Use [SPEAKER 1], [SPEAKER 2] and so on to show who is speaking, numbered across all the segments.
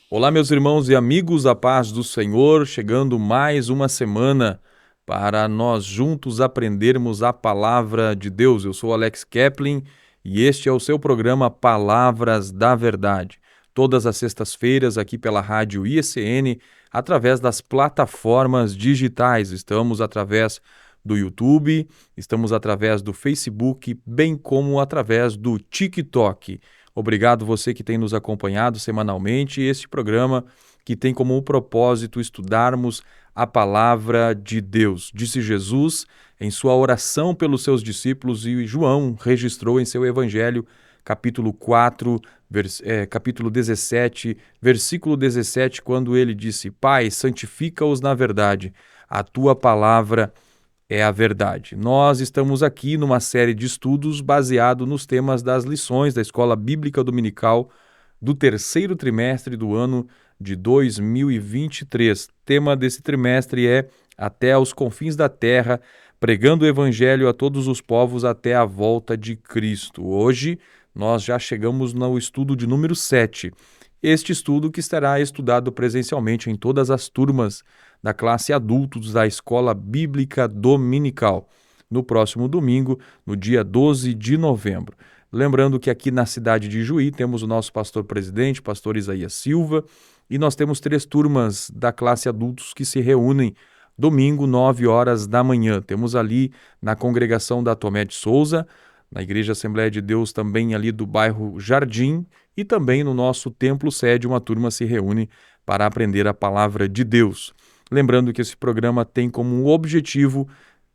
[SPEAKER 1] Olá, meus irmãos e amigos, a paz do Senhor, chegando mais uma semana para nós juntos aprendermos a palavra de Deus. Eu sou Alex Keplin e este é o seu programa Palavras da Verdade. Todas as sextas-feiras aqui pela Rádio IECN, através das plataformas digitais. Estamos através do YouTube, estamos através do Facebook, bem como através do TikTok. Obrigado você que tem nos acompanhado semanalmente. Este programa que tem como propósito estudarmos a palavra de Deus. Disse Jesus em sua oração pelos seus discípulos e João registrou em seu evangelho, capítulo 4, capítulo 17, versículo 17, quando ele disse: Pai, santifica-os na verdade, a tua palavra é a verdade. Nós estamos aqui numa série de estudos baseado nos temas das lições da Escola Bíblica Dominical do terceiro trimestre do ano de 2023. O tema desse trimestre é Até aos confins da terra, pregando o Evangelho a todos os povos até a volta de Cristo. Hoje nós já chegamos no estudo de número 7. Este estudo que será estudado presencialmente em todas as turmas da classe adultos da Escola Bíblica Dominical, no próximo domingo, no dia 12 de novembro. Lembrando que aqui na cidade de Juí temos o nosso pastor-presidente, pastor Isaías Silva, e nós temos 3 turmas da classe adultos que se reúnem domingo, 9 horas da manhã. Temos ali na congregação da Tomé de Souza, na Igreja Assembleia de Deus também ali do bairro Jardim, e também no nosso templo sede uma turma se reúne para aprender a palavra de Deus. Lembrando que esse programa tem como objetivo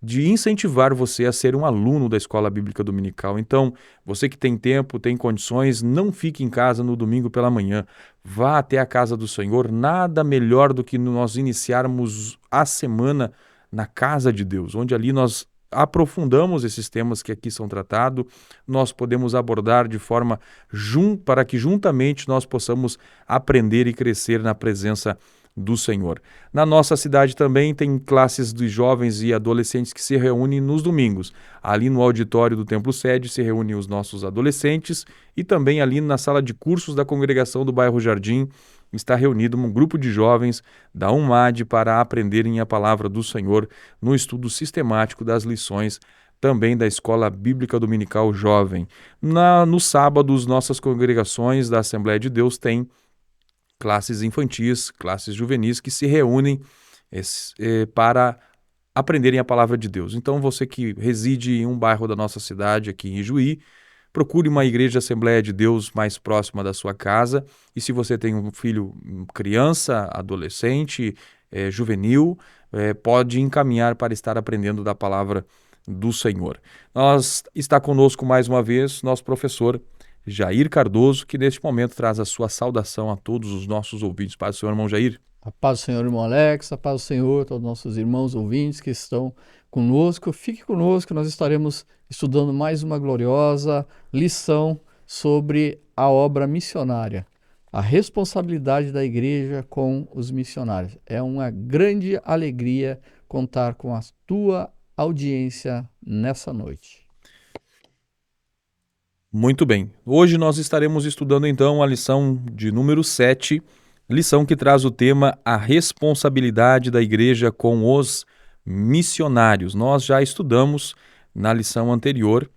[SPEAKER 1] de incentivar você a ser um aluno da Escola Bíblica Dominical. Então, você que tem tempo, tem condições, não fique em casa no domingo pela manhã. Vá até a casa do Senhor. Nada melhor do que nós iniciarmos a semana na casa de Deus, onde ali nós aprofundamos esses temas que aqui são tratados, nós podemos abordar de forma para que juntamente nós possamos aprender e crescer na presença do Senhor. Na nossa cidade também tem classes de jovens e adolescentes que se reúnem nos domingos. Ali no auditório do Templo Sede se reúnem os nossos adolescentes e também ali na sala de cursos da congregação do bairro Jardim está reunido um grupo de jovens da UMAD para aprenderem a palavra do Senhor no estudo sistemático das lições também da Escola Bíblica Dominical Jovem. Nos sábados, nossas congregações da Assembleia de Deus têm classes infantis, classes juvenis que se reúnem para aprenderem a palavra de Deus. Então, você que reside em um bairro da nossa cidade, aqui em Ijuí, procure uma igreja Assembleia de Deus mais próxima da sua casa. E se você tem um filho, criança, adolescente, juvenil, pode encaminhar para estar aprendendo da palavra do Senhor. Está conosco mais uma vez nosso professor Jair Cardoso, que neste momento traz a sua saudação a todos os nossos ouvintes. Paz do Senhor, irmão Jair.
[SPEAKER 2] A paz do Senhor, irmão Alex, a paz do Senhor, todos os nossos irmãos ouvintes que estão conosco. Fique conosco, nós estaremos estudando mais uma gloriosa lição sobre a obra missionária, a responsabilidade da igreja com os missionários. É uma grande alegria contar com a tua audiência nessa noite.
[SPEAKER 1] Muito bem. Hoje nós estaremos estudando então a lição de número 7, lição que traz o tema A Responsabilidade da Igreja com os Missionários. Nós já estudamos na lição anterior,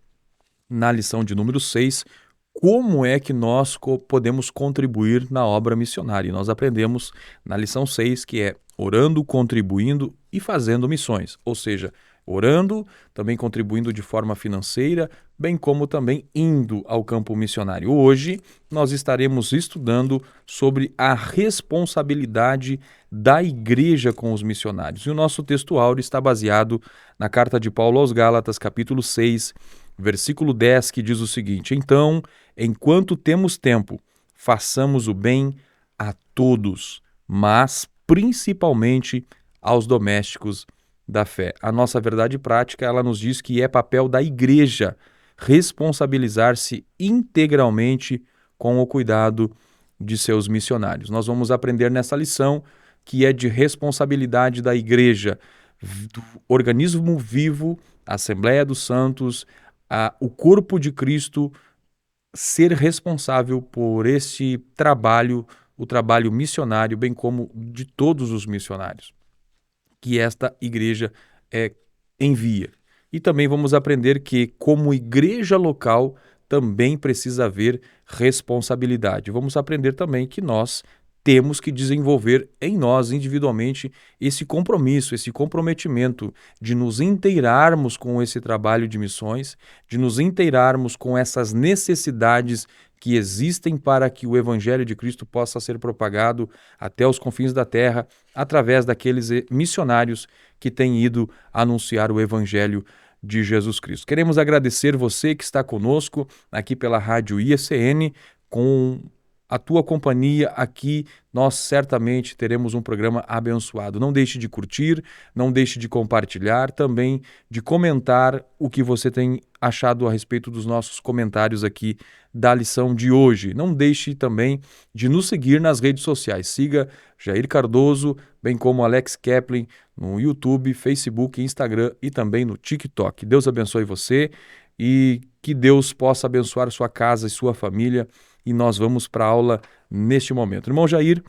[SPEAKER 1] na lição de número 6, como é que nós podemos contribuir na obra missionária. E nós aprendemos na lição 6 que é orando, contribuindo e fazendo missões, ou seja, orando, também contribuindo de forma financeira, bem como também indo ao campo missionário. Hoje nós estaremos estudando sobre a responsabilidade da igreja com os missionários. E o nosso texto áureo está baseado na carta de Paulo aos Gálatas, capítulo 6, versículo 10, que diz o seguinte: Então, enquanto temos tempo, façamos o bem a todos, mas principalmente aos domésticos da fé. A nossa verdade prática, ela nos diz que é papel da igreja responsabilizar-se integralmente com o cuidado de seus missionários. Nós vamos aprender nessa lição que é de responsabilidade da igreja, do organismo vivo, a Assembleia dos Santos, o corpo de Cristo, ser responsável por esse trabalho o trabalho missionário, bem como de todos os missionários que esta igreja envia. E também vamos aprender que, como igreja local, também precisa haver responsabilidade. Vamos aprender também que nós temos que desenvolver em nós, individualmente, esse compromisso, esse comprometimento de nos inteirarmos com esse trabalho de missões, de nos inteirarmos com essas necessidades que existem para que o Evangelho de Cristo possa ser propagado até os confins da terra, através daqueles missionários que têm ido anunciar o Evangelho de Jesus Cristo. Queremos agradecer você que está conosco aqui pela Rádio IECN, com a tua companhia aqui, nós certamente teremos um programa abençoado. Não deixe de curtir, não deixe de compartilhar, também de comentar o que você tem achado a respeito dos nossos comentários aqui da lição de hoje. Não deixe também de nos seguir nas redes sociais. Siga Jair Cardoso, bem como Alex Kepler, no YouTube, Facebook, Instagram e também no TikTok. Deus abençoe você e que Deus possa abençoar sua casa e sua família. E nós vamos para a aula neste momento. Irmão Jair,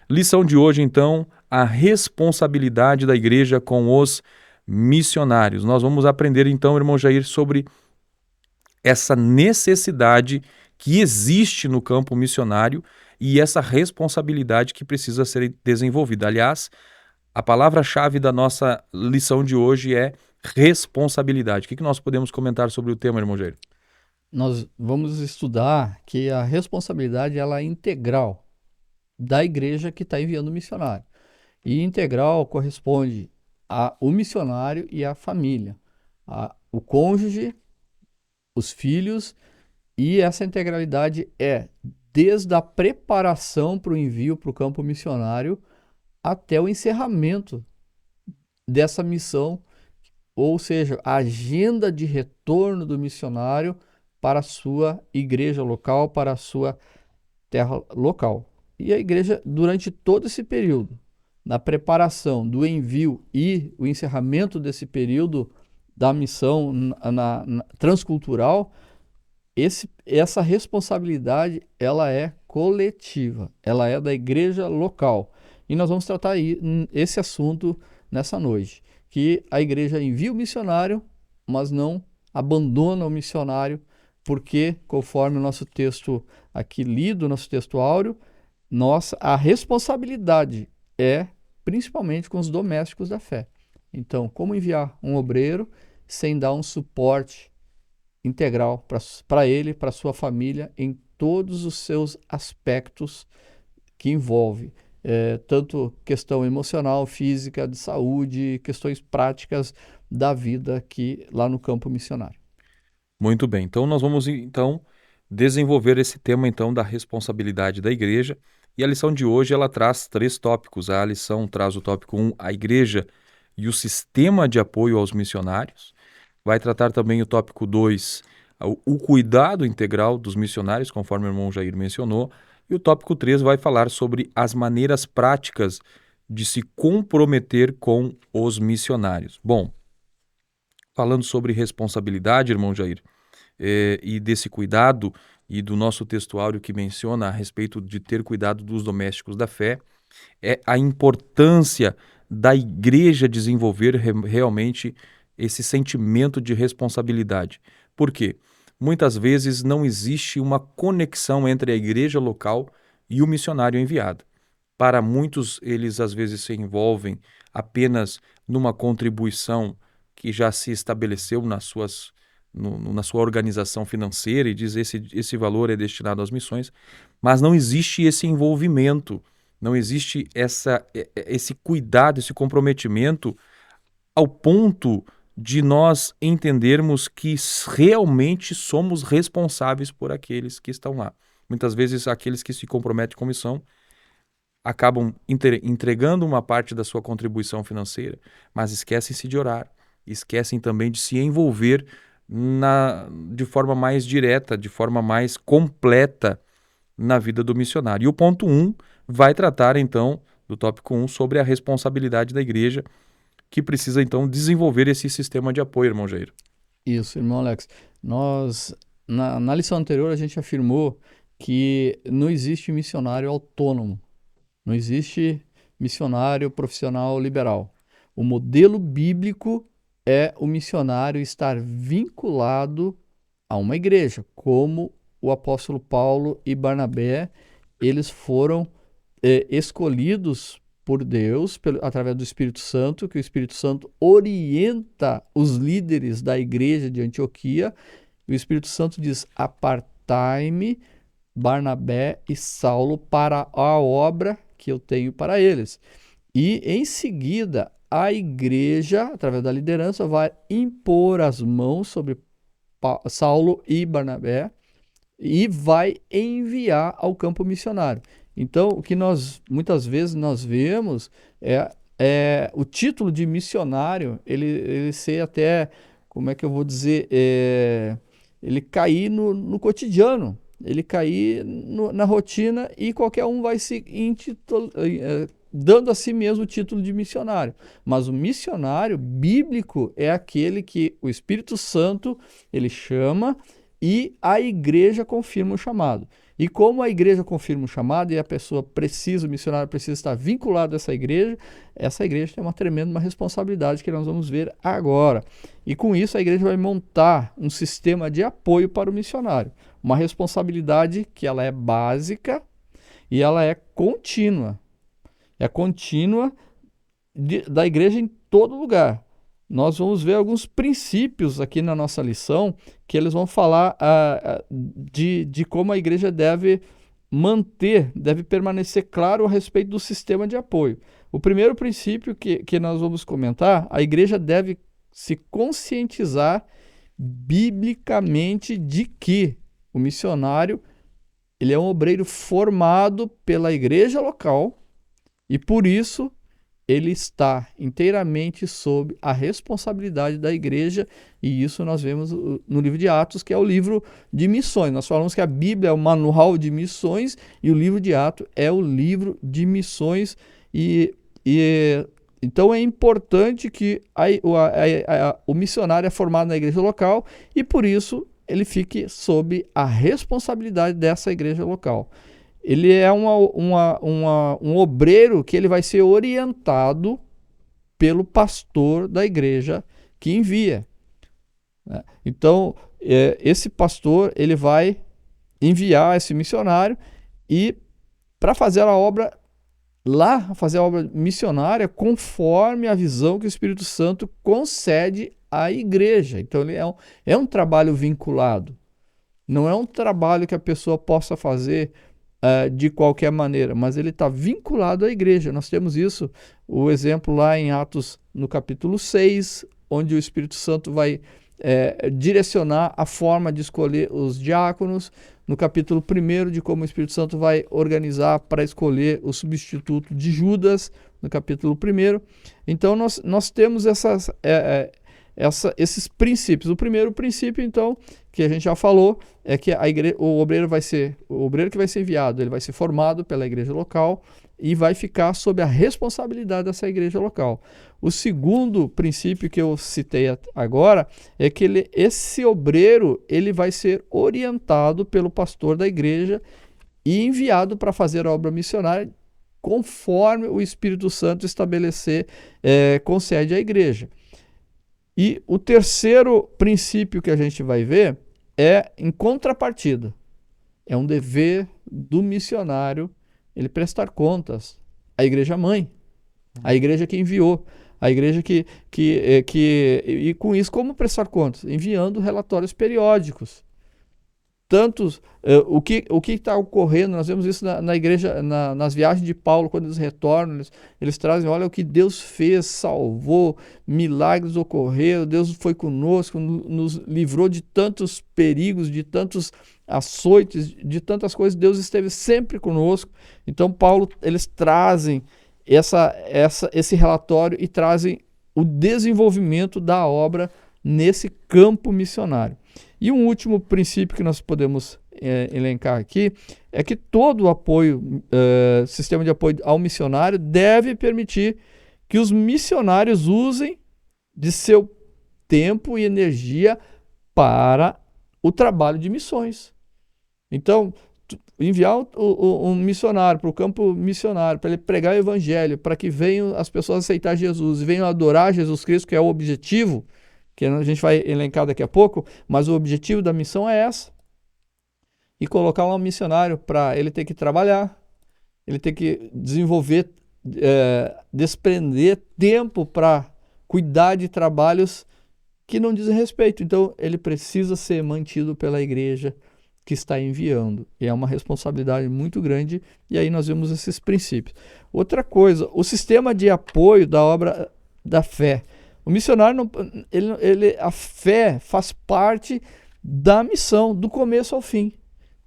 [SPEAKER 1] lição de hoje, então, a responsabilidade da igreja com os missionários. Nós vamos aprender, então, irmão Jair, sobre essa necessidade que existe no campo missionário e essa responsabilidade que precisa ser desenvolvida. Aliás, a palavra-chave da nossa lição de hoje é responsabilidade. O que nós podemos comentar sobre o tema, irmão Jair?
[SPEAKER 2] Nós vamos estudar que a responsabilidade ela é integral da igreja que está enviando o missionário. E integral corresponde ao missionário e à família, o cônjuge, os filhos, e essa integralidade é desde a preparação para o envio para o campo missionário até o encerramento dessa missão, ou seja, a agenda de retorno do missionário para a sua igreja local, para a sua terra local. E a igreja, durante todo esse período, na preparação do envio e o encerramento desse período da missão transcultural, essa responsabilidade ela é coletiva, ela é da igreja local. E nós vamos tratar esse assunto nessa noite, que a igreja envia o missionário, mas não abandona o missionário, porque, conforme o nosso texto aqui lido, nosso texto áureo, a responsabilidade é principalmente com os domésticos da fé. Então, como enviar um obreiro sem dar um suporte integral para ele, para sua família, em todos os seus aspectos que envolve tanto questão emocional, física, de saúde, questões práticas da vida aqui lá no campo missionário.
[SPEAKER 1] Muito bem, então nós vamos desenvolver esse tema da responsabilidade da igreja, e a lição de hoje ela traz 3 tópicos. A lição traz o tópico 1, a igreja e o sistema de apoio aos missionários. Vai tratar também o tópico 2, o cuidado integral dos missionários, conforme o irmão Jair mencionou, e o tópico 3 vai falar sobre as maneiras práticas de se comprometer com os missionários. Bom, falando sobre responsabilidade, irmão Jair, e desse cuidado, e do nosso textuário que menciona a respeito de ter cuidado dos domésticos da fé, é a importância da igreja desenvolver realmente esse sentimento de responsabilidade. Por quê? Muitas vezes não existe uma conexão entre a igreja local e o missionário enviado. Para muitos, eles às vezes se envolvem apenas numa contribuição que já se estabeleceu na sua organização financeira e diz esse valor é destinado às missões, mas não existe esse envolvimento, não existe esse cuidado, esse comprometimento ao ponto de nós entendermos que realmente somos responsáveis por aqueles que estão lá. Muitas vezes aqueles que se comprometem com missão acabam entregando uma parte da sua contribuição financeira, mas esquecem-se de orar, esquecem também de se envolver de forma mais direta, de forma mais completa na vida do missionário. E o ponto 1 vai tratar, então, do tópico 1, sobre a responsabilidade da igreja, que precisa, então, desenvolver esse sistema de apoio, irmão Jair.
[SPEAKER 2] Isso, irmão Alex. Nós, na lição anterior, a gente afirmou que não existe missionário autônomo. Não existe missionário profissional liberal. O modelo bíblico é o missionário estar vinculado a uma igreja, como o apóstolo Paulo e Barnabé, eles foram escolhidos por Deus, através do Espírito Santo, que o Espírito Santo orienta os líderes da igreja de Antioquia. O Espírito Santo diz: apartai-me Barnabé e Saulo para a obra que eu tenho para eles. E em seguida, a igreja, através da liderança, vai impor as mãos sobre Saulo e Barnabé e vai enviar ao campo missionário. Então, o que muitas vezes nós vemos é o título de missionário, ele ser até, como é que eu vou dizer, ele cair no cotidiano, ele cair na rotina, e qualquer um vai se dando a si mesmo o título de missionário. Mas o missionário bíblico é aquele que o Espírito Santo ele chama e a igreja confirma o chamado. E como a igreja confirma o chamado e a pessoa precisa, o missionário precisa estar vinculado a essa igreja tem uma tremenda responsabilidade que nós vamos ver agora. E com isso a igreja vai montar um sistema de apoio para o missionário. Uma responsabilidade que ela é básica e ela é contínua. É contínua da igreja em todo lugar. Nós vamos ver alguns princípios aqui na nossa lição que eles vão falar de como a igreja deve permanecer claro a respeito do sistema de apoio. O primeiro princípio que nós vamos comentar: a igreja deve se conscientizar biblicamente de que o missionário ele é um obreiro formado pela igreja local e, por isso, ele está inteiramente sob a responsabilidade da igreja, e isso nós vemos no livro de Atos, que é o livro de missões. Nós falamos que a Bíblia é o manual de missões e o livro de Atos é o livro de missões, então é importante que o missionário é formado na igreja local e, por isso, ele fique sob a responsabilidade dessa igreja local. Ele é um obreiro que ele vai ser orientado pelo pastor da igreja que envia. Então, esse pastor ele vai enviar esse missionário e para fazer a obra missionária conforme a visão que o Espírito Santo concede à igreja. Então, ele é um trabalho vinculado. Não é um trabalho que a pessoa possa fazer de qualquer maneira, mas ele está vinculado à igreja. Nós temos isso, o exemplo lá em Atos, no capítulo 6, onde o Espírito Santo vai direcionar a forma de escolher os diáconos, no capítulo 1, de como o Espírito Santo vai organizar para escolher o substituto de Judas, no capítulo 1. Então, nós temos esses princípios. O primeiro princípio, então, que a gente já falou, é que o obreiro que vai ser enviado, ele vai ser formado pela igreja local e vai ficar sob a responsabilidade dessa igreja local. O segundo princípio que eu citei agora é que esse obreiro ele vai ser orientado pelo pastor da igreja e enviado para fazer a obra missionária conforme o Espírito Santo concede à igreja. E o terceiro princípio que a gente vai ver é em contrapartida. É um dever do missionário ele prestar contas à igreja mãe, à igreja que enviou, à igreja e com isso como prestar contas? Enviando relatórios periódicos. O que está ocorrendo, nós vemos isso na igreja, nas viagens de Paulo, quando eles retornam, eles trazem, olha o que Deus fez, salvou, milagres ocorreram, Deus foi conosco, nos livrou de tantos perigos, de tantos açoites, de tantas coisas, Deus esteve sempre conosco. Então eles trazem esse relatório e trazem o desenvolvimento da obra nesse campo missionário. E um último princípio que nós podemos elencar aqui é que todo o sistema de apoio ao missionário deve permitir que os missionários usem de seu tempo e energia para o trabalho de missões. Então, enviar um missionário para o campo missionário, para ele pregar o evangelho, para que venham as pessoas aceitar Jesus e venham adorar Jesus Cristo, que é o objetivo, que a gente vai elencar daqui a pouco, mas o objetivo da missão é essa. E colocar um missionário para ele ter que trabalhar, ele ter que desenvolver, desprender tempo para cuidar de trabalhos que não dizem respeito. Então, ele precisa ser mantido pela igreja que está enviando. E é uma responsabilidade muito grande, e aí nós vemos esses princípios. Outra coisa, o sistema de apoio da obra da fé. O missionário, a fé faz parte da missão, do começo ao fim.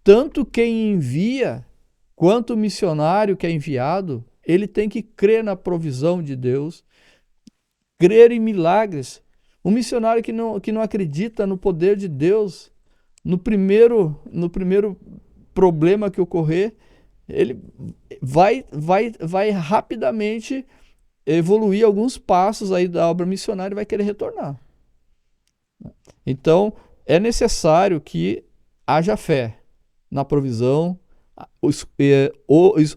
[SPEAKER 2] Tanto quem envia, quanto o missionário que é enviado, ele tem que crer na provisão de Deus, crer em milagres. Um missionário que não acredita no poder de Deus, no primeiro problema que ocorrer, ele vai rapidamente evoluir alguns passos aí da obra missionária e vai querer retornar. Então, é necessário que haja fé na provisão,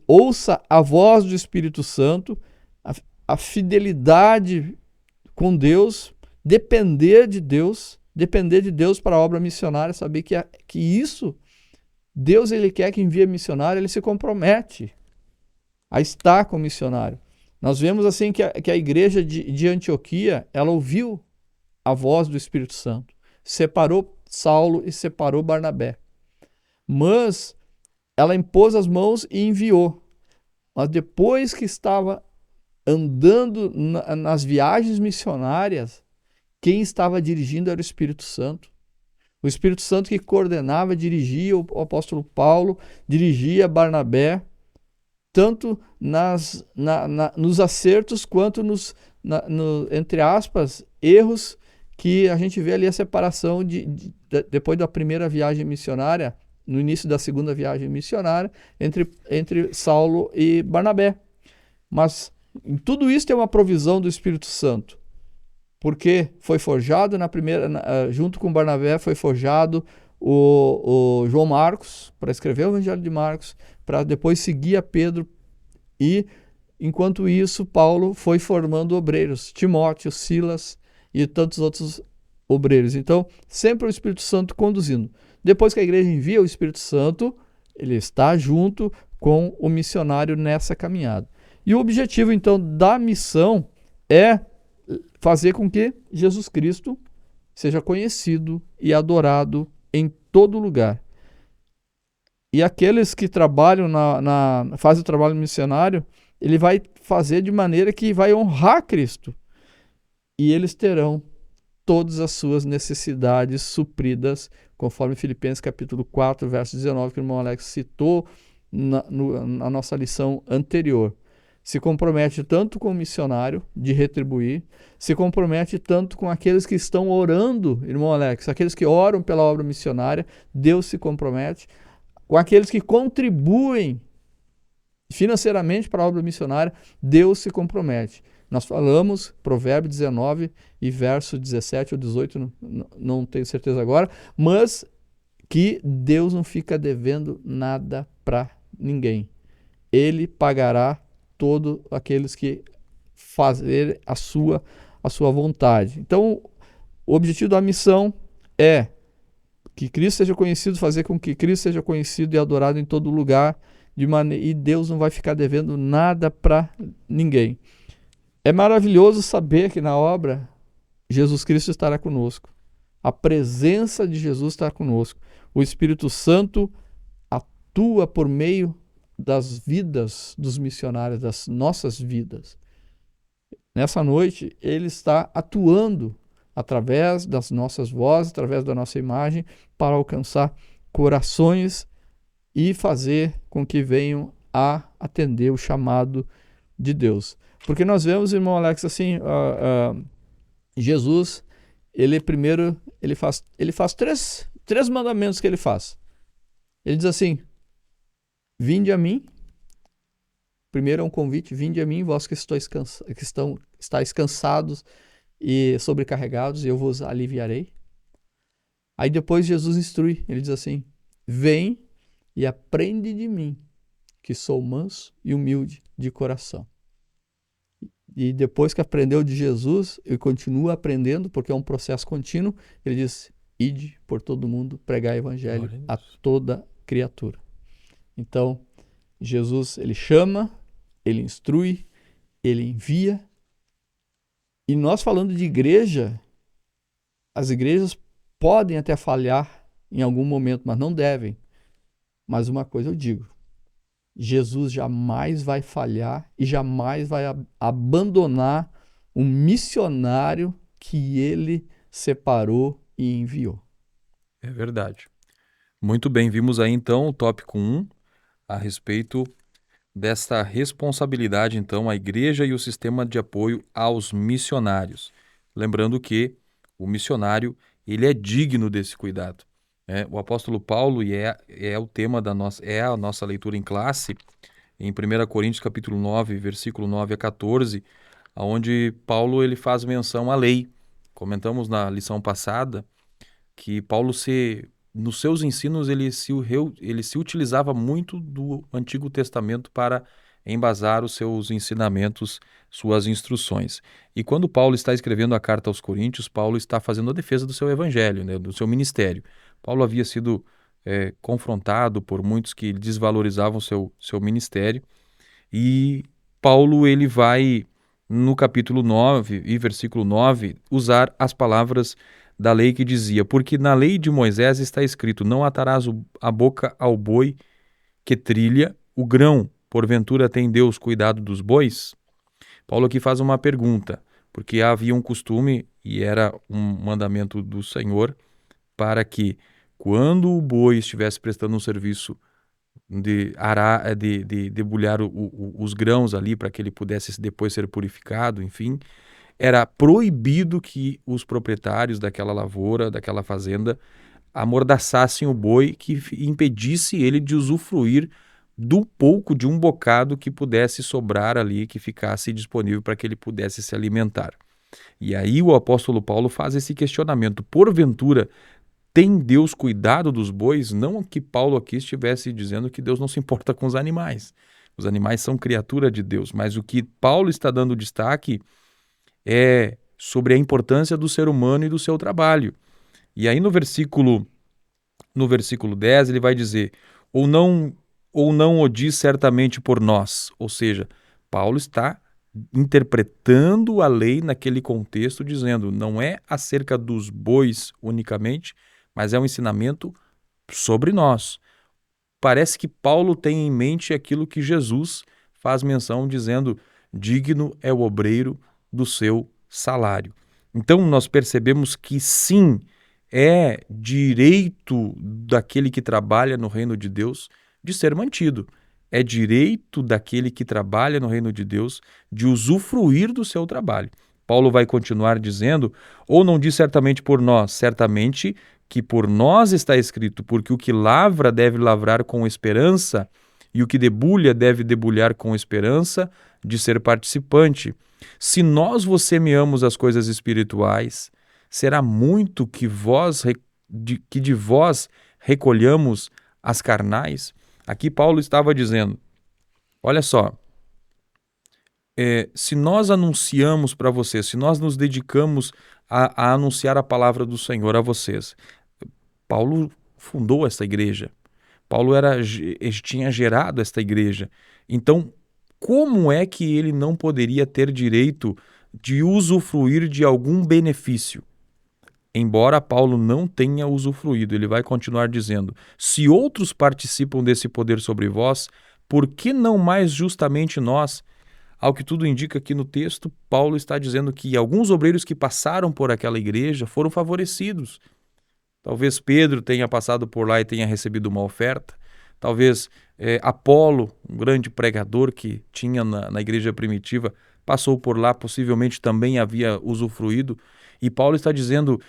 [SPEAKER 2] ouça a voz do Espírito Santo, a fidelidade com Deus, depender de Deus para a obra missionária, saber que isso, Deus ele quer que envie missionário, ele se compromete a estar com o missionário. Nós vemos assim que a igreja de Antioquia, ela ouviu a voz do Espírito Santo, separou Saulo e separou Barnabé. Mas ela impôs as mãos e enviou. Mas depois que estava andando nas viagens missionárias, quem estava dirigindo era o Espírito Santo. O Espírito Santo que coordenava, dirigia o apóstolo Paulo, dirigia Barnabé, tanto nos acertos quanto entre aspas, erros que a gente vê ali a separação depois da primeira viagem missionária, no início da segunda viagem missionária, entre Saulo e Barnabé. Mas em tudo isso tem uma provisão do Espírito Santo, porque foi forjado junto com Barnabé, foi forjado o João Marcos, para escrever o Evangelho de Marcos, para depois seguir a Pedro, e enquanto isso Paulo foi formando obreiros, Timóteo, Silas e tantos outros obreiros. Então, sempre o Espírito Santo conduzindo. Depois que a igreja envia o Espírito Santo, ele está junto com o missionário nessa caminhada. E o objetivo, então, da missão é fazer com que Jesus Cristo seja conhecido e adorado em todo lugar. E aqueles que trabalham fazem o trabalho missionário, ele vai fazer de maneira que vai honrar Cristo. E eles terão todas as suas necessidades supridas, conforme Filipenses capítulo 4, verso 19, que o irmão Alex citou na nossa lição anterior. Se compromete tanto com o missionário, de retribuir, se compromete tanto com aqueles que estão orando, irmão Alex, aqueles que oram pela obra missionária, Deus se compromete, com aqueles que contribuem financeiramente para a obra missionária, Deus se compromete. Nós falamos, Provérbio 19 e verso 17 ou 18, não tenho certeza agora, mas que Deus não fica devendo nada para ninguém. Ele pagará todos aqueles que fazerem a sua vontade. Então, o objetivo da missão é que Cristo seja conhecido, fazer com que Cristo seja conhecido e adorado em todo lugar, e Deus não vai ficar devendo nada para ninguém. É maravilhoso saber que na obra Jesus Cristo estará conosco. A presença de Jesus está conosco. O Espírito Santo atua por meio das vidas dos missionários, das nossas vidas. Nessa noite, ele está atuando através das nossas vozes, através da nossa imagem, para alcançar corações e fazer com que venham a atender o chamado de Deus. Porque nós vemos, irmão Alex, assim, Jesus, ele faz três mandamentos que ele faz. Ele diz assim: vinde a mim. Primeiro é um convite: vinde a mim, vós que estáis cansados e sobrecarregados, e eu vos aliviarei. Aí depois Jesus instrui, ele diz assim: vem e aprende de mim, que sou manso e humilde de coração. E depois que aprendeu de Jesus, ele continua aprendendo, porque é um processo contínuo. Ele diz: ide por todo mundo, pregar o evangelho a toda criatura. Então, Jesus, ele chama, ele instrui, ele envia. E nós falando de igreja, as igrejas podem até falhar em algum momento, mas não devem. Mas uma coisa eu digo: Jesus jamais vai falhar e jamais vai abandonar um missionário que ele separou e enviou.
[SPEAKER 1] É verdade. Muito bem, vimos aí então o tópico 1 a respeito desta responsabilidade, então, a igreja e o sistema de apoio aos missionários. Lembrando que o missionário, ele é digno desse cuidado. O apóstolo Paulo, e é o tema da a nossa leitura em classe, em 1 Coríntios capítulo 9, versículo 9 a 14, onde Paulo ele faz menção à lei. Comentamos na lição passada que Paulo nos seus ensinos ele se utilizava muito do Antigo Testamento para embasar os seus ensinamentos, suas instruções. E quando Paulo está escrevendo a carta aos Coríntios, Paulo está fazendo a defesa do seu evangelho, né, do seu ministério. Paulo havia sido confrontado por muitos que desvalorizavam seu ministério, e Paulo ele vai, no capítulo 9 e versículo 9, usar as palavras da lei que dizia: porque na lei de Moisés está escrito: não atarás a boca ao boi que trilha o grão, porventura tem Deus cuidado dos bois? Paulo aqui faz uma pergunta, porque havia um costume, e era um mandamento do Senhor, para que quando o boi estivesse prestando um serviço de debulhar os grãos ali, para que ele pudesse depois ser purificado, enfim, era proibido que os proprietários daquela lavoura, daquela fazenda, amordaçassem o boi, que impedisse ele de usufruir do pouco de um bocado que pudesse sobrar ali, que ficasse disponível para que ele pudesse se alimentar. E aí o apóstolo Paulo faz esse questionamento: porventura tem Deus cuidado dos bois? Não que Paulo aqui estivesse dizendo que Deus não se importa com os animais. Os animais são criatura de Deus, mas o que Paulo está dando destaque é sobre a importância do ser humano e do seu trabalho. E aí no versículo 10 ele vai dizer: ou não o diz certamente por nós. Ou seja, Paulo está interpretando a lei naquele contexto, dizendo: não é acerca dos bois unicamente, mas é um ensinamento sobre nós. Parece que Paulo tem em mente aquilo que Jesus faz menção, dizendo: digno é o obreiro do seu salário. Então nós percebemos que sim, é direito daquele que trabalha no reino de Deus de ser mantido. É direito daquele que trabalha no reino de Deus de usufruir do seu trabalho. Paulo vai continuar dizendo: ou não diz certamente por nós, certamente que por nós está escrito, porque o que lavra deve lavrar com esperança, e o que debulha deve debulhar com esperança de ser participante. Se nós vos semeamos as coisas espirituais, será muito que de vós recolhamos as carnais? Aqui Paulo estava dizendo: olha só, se nós anunciamos para vocês, se nós nos dedicamos a anunciar a palavra do Senhor a vocês. Paulo fundou essa igreja. Paulo tinha gerado esta igreja. Então, como é que ele não poderia ter direito de usufruir de algum benefício? Embora Paulo não tenha usufruído, ele vai continuar dizendo: se outros participam desse poder sobre vós, por que não mais justamente nós? Ao que tudo indica aqui no texto, Paulo está dizendo que alguns obreiros que passaram por aquela igreja foram favorecidos. Talvez Pedro tenha passado por lá e tenha recebido uma oferta. Talvez Apolo, um grande pregador que tinha na igreja primitiva, passou por lá, possivelmente também havia usufruído. E Paulo está dizendo: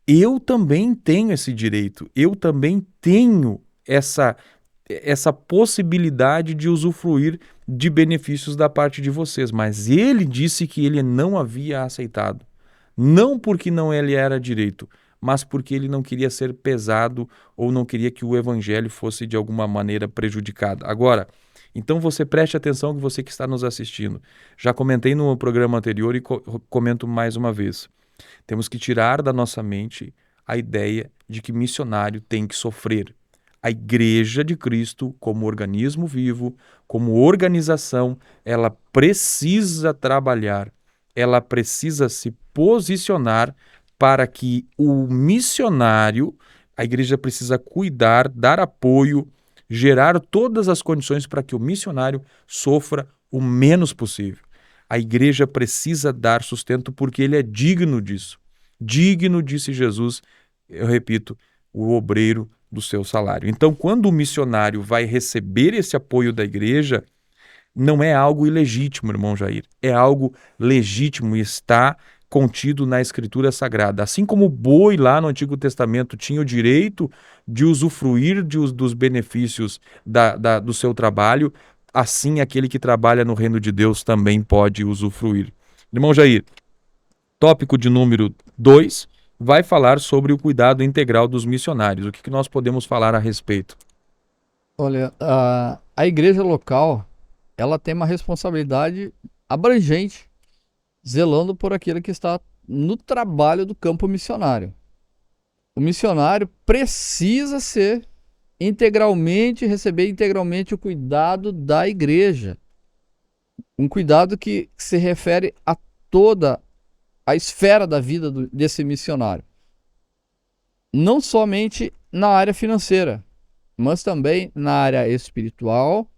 [SPEAKER 1] eu também tenho esse direito, eu também tenho essa possibilidade de usufruir de benefícios da parte de vocês. Mas ele disse que ele não havia aceitado. Não porque não ele era direito, mas porque ele não queria ser pesado ou não queria que o evangelho fosse de alguma maneira prejudicado. Agora, então você preste atenção, que você que está nos assistindo. Já comentei no programa anterior e comento mais uma vez. Temos que tirar da nossa mente a ideia de que missionário tem que sofrer. A Igreja de Cristo, como organismo vivo, como organização, ela precisa trabalhar, ela precisa se posicionar para que o missionário, a igreja precisa cuidar, dar apoio, gerar todas as condições para que o missionário sofra o menos possível. A igreja precisa dar sustento porque ele é digno disso. Digno, disse Jesus, eu repito, o obreiro do seu salário. Então, quando o missionário vai receber esse apoio da igreja, não é algo ilegítimo, irmão Jair. É algo legítimo e está contido na Escritura Sagrada. Assim como o boi lá no Antigo Testamento tinha o direito de usufruir dos benefícios do seu trabalho, assim aquele que trabalha no reino de Deus também pode usufruir. Irmão Jair, tópico de número 2 vai falar sobre o cuidado integral dos missionários. O que nós podemos falar a respeito?
[SPEAKER 2] Olha, a igreja local, ela tem uma responsabilidade abrangente, zelando por aquele que está no trabalho do campo missionário. O missionário precisa receber integralmente o cuidado da igreja. Um cuidado que se refere a toda a esfera da vida desse missionário. Não somente na área financeira, mas também na área espiritual,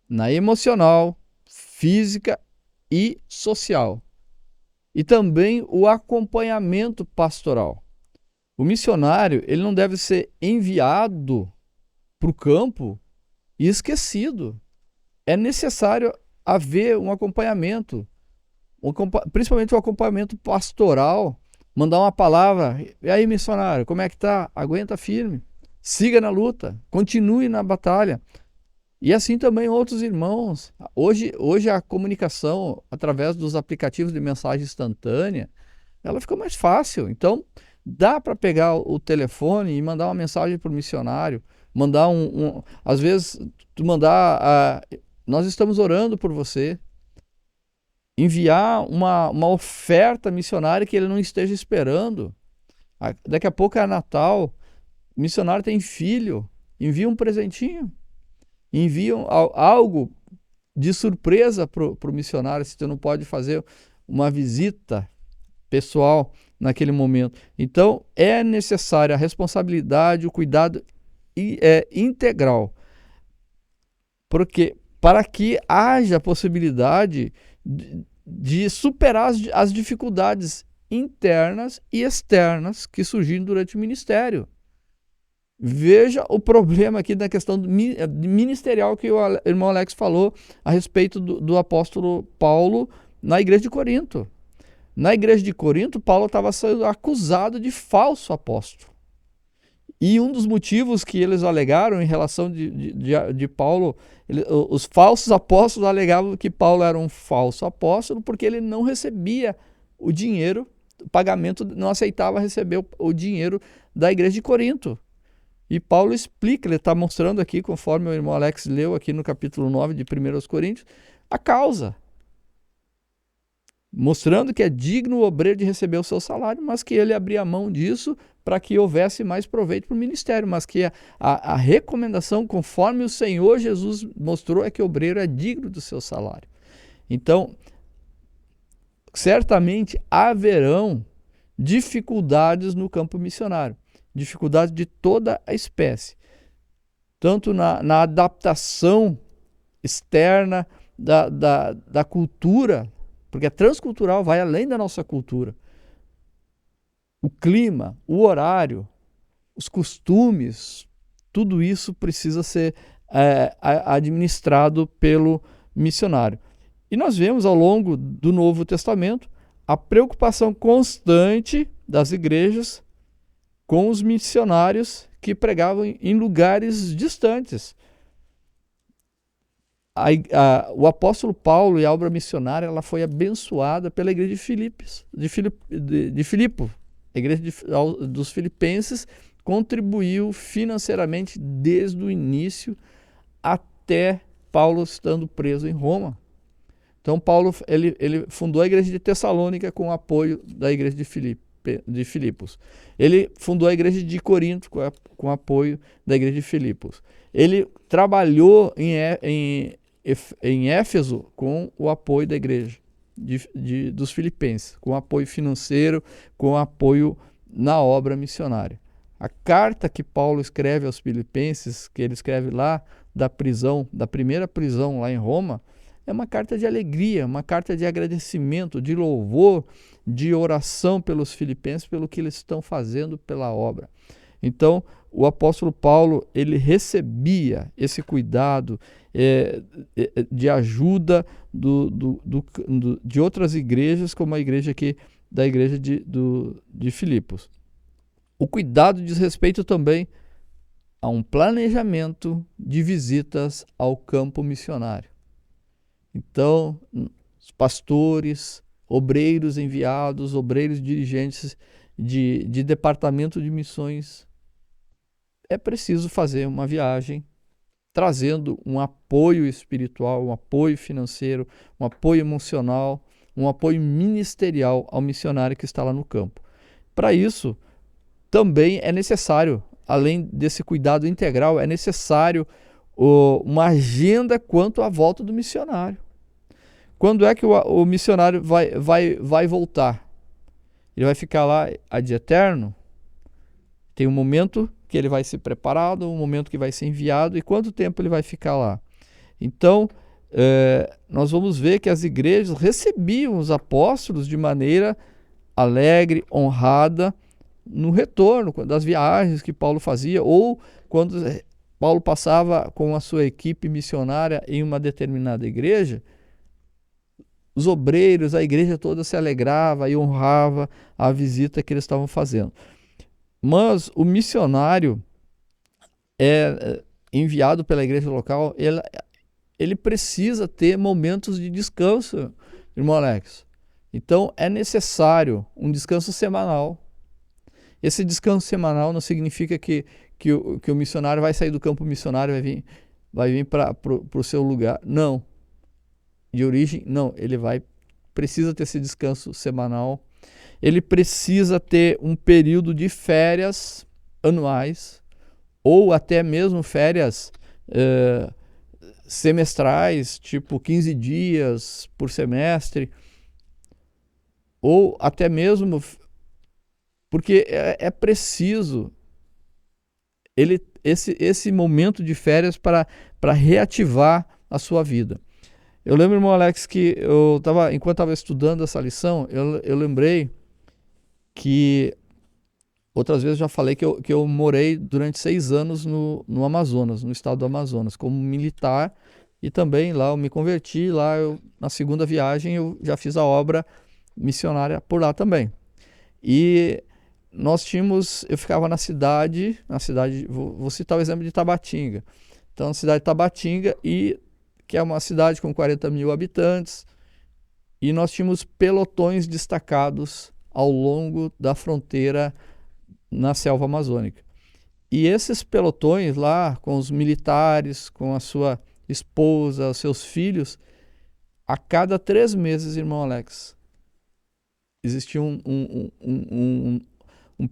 [SPEAKER 2] na emocional, física e social. E também o acompanhamento pastoral. O missionário, ele não deve ser enviado para o campo e esquecido. É necessário haver um acompanhamento, principalmente o acompanhamento pastoral, mandar uma palavra. E aí, missionário, como é que tá? Aguenta firme, siga na luta, continue na batalha. E assim também outros irmãos. Hoje a comunicação através dos aplicativos de mensagem instantânea, ela ficou mais fácil. Então, dá para pegar o telefone e mandar uma mensagem para o missionário, mandar às vezes, tu mandar, nós estamos orando por você, enviar uma oferta missionária que ele não esteja esperando. Daqui a pouco é Natal, o missionário tem filho, envia um presentinho, envia algo de surpresa para o missionário, se tu não pode fazer uma visita pessoal naquele momento. Então, é necessária a responsabilidade, o cuidado integral, porque para que haja possibilidade de superar as dificuldades internas e externas que surgiram durante o ministério. Veja o problema aqui da questão ministerial que o irmão Alex falou a respeito do apóstolo Paulo na igreja de Corinto. Na igreja de Corinto, Paulo estava sendo acusado de falso apóstolo. E um dos motivos que eles alegaram em relação de Paulo, os falsos apóstolos alegavam que Paulo era um falso apóstolo porque ele não recebia o dinheiro, o pagamento, não aceitava receber o dinheiro da igreja de Corinto. E Paulo explica, ele está mostrando aqui, conforme o irmão Alex leu aqui no capítulo 9 de 1 Coríntios, a causa. Mostrando que é digno o obreiro de receber o seu salário, mas que ele abria mão disso para que houvesse mais proveito para o ministério, mas que a recomendação, conforme o Senhor Jesus mostrou, é que o obreiro é digno do seu salário. Então, certamente haverão dificuldades no campo missionário, dificuldades de toda a espécie, tanto na adaptação externa da cultura, porque a transcultural vai além da nossa cultura. O clima, o horário, os costumes, tudo isso precisa ser administrado pelo missionário. E nós vemos ao longo do Novo Testamento a preocupação constante das igrejas com os missionários que pregavam em lugares distantes. O apóstolo Paulo e a obra missionária ela foi abençoada pela igreja de Filipe. dos Filipenses contribuiu financeiramente desde o início até Paulo estando preso em Roma. Então Paulo ele fundou a igreja de Tessalônica com o apoio da igreja de Filipos. Ele fundou a igreja de Corinto com o apoio da igreja de Filipos. Ele trabalhou em Éfeso com o apoio da igreja dos filipenses, com apoio financeiro, com apoio na obra missionária. A carta que Paulo escreve aos filipenses, que ele escreve lá da prisão, da primeira prisão lá em Roma, é uma carta de alegria, uma carta de agradecimento, de louvor, de oração pelos filipenses, pelo que eles estão fazendo pela obra. Então, o apóstolo Paulo, ele recebia esse cuidado de ajuda de outras igrejas, como a igreja aqui, da igreja de Filipos. O cuidado diz respeito também a um planejamento de visitas ao campo missionário. Então, os pastores, obreiros enviados, obreiros dirigentes de departamento de missões, é preciso fazer uma viagem trazendo um apoio espiritual, um apoio financeiro, um apoio emocional, um apoio ministerial ao missionário que está lá no campo. Para isso, também é necessário, além desse cuidado integral, é necessário uma agenda quanto à volta do missionário. Quando é que o missionário vai voltar? Ele vai ficar lá ad eterno? Tem um momento que ele vai ser preparado, um momento que vai ser enviado, e quanto tempo ele vai ficar lá? Então, nós vamos ver que as igrejas recebiam os apóstolos de maneira alegre, honrada, no retorno das viagens que Paulo fazia, ou quando Paulo passava com a sua equipe missionária em uma determinada igreja, os obreiros, a igreja toda se alegrava e honrava a visita que eles estavam fazendo. Mas o missionário enviado pela igreja local, ele precisa ter momentos de descanso, irmão Alex. Então é necessário um descanso semanal. Esse descanso semanal não significa que o missionário vai sair do campo missionário e vai vir para o seu lugar. Não. De origem, não. Ele precisa ter esse descanso semanal. Ele precisa ter um período de férias anuais ou até mesmo férias semestrais, tipo 15 dias por semestre, ou até mesmo porque é preciso esse momento de férias para reativar a sua vida. Eu lembro, irmão Alex, que enquanto estava estudando essa lição, eu lembrei que outras vezes já falei que eu morei durante 6 anos no Amazonas, no estado do Amazonas, como militar, e também lá eu me converti, na segunda viagem eu já fiz a obra missionária por lá também. E eu ficava na cidade, vou citar o exemplo de Tabatinga. Então, na cidade de Tabatinga, que é uma cidade com 40 mil habitantes, e nós tínhamos pelotões destacados ao longo da fronteira na selva amazônica. E esses pelotões lá, com os militares, com a sua esposa, os seus filhos, a cada 3 meses, irmão Alex, existia um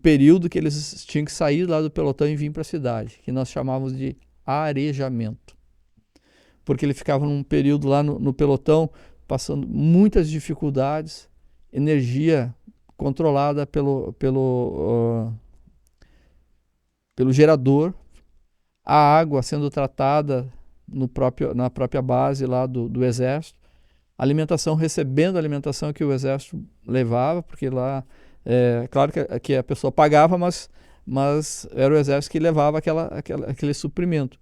[SPEAKER 2] período que eles tinham que sair lá do pelotão e vir para a cidade, que nós chamávamos de arejamento. Porque ele ficava num período lá no pelotão, passando muitas dificuldades, energia controlada pelo gerador, a água sendo tratada na própria base lá do exército, recebendo a alimentação que o exército levava, porque lá, claro que a pessoa pagava, mas era o exército que levava aquele suprimento.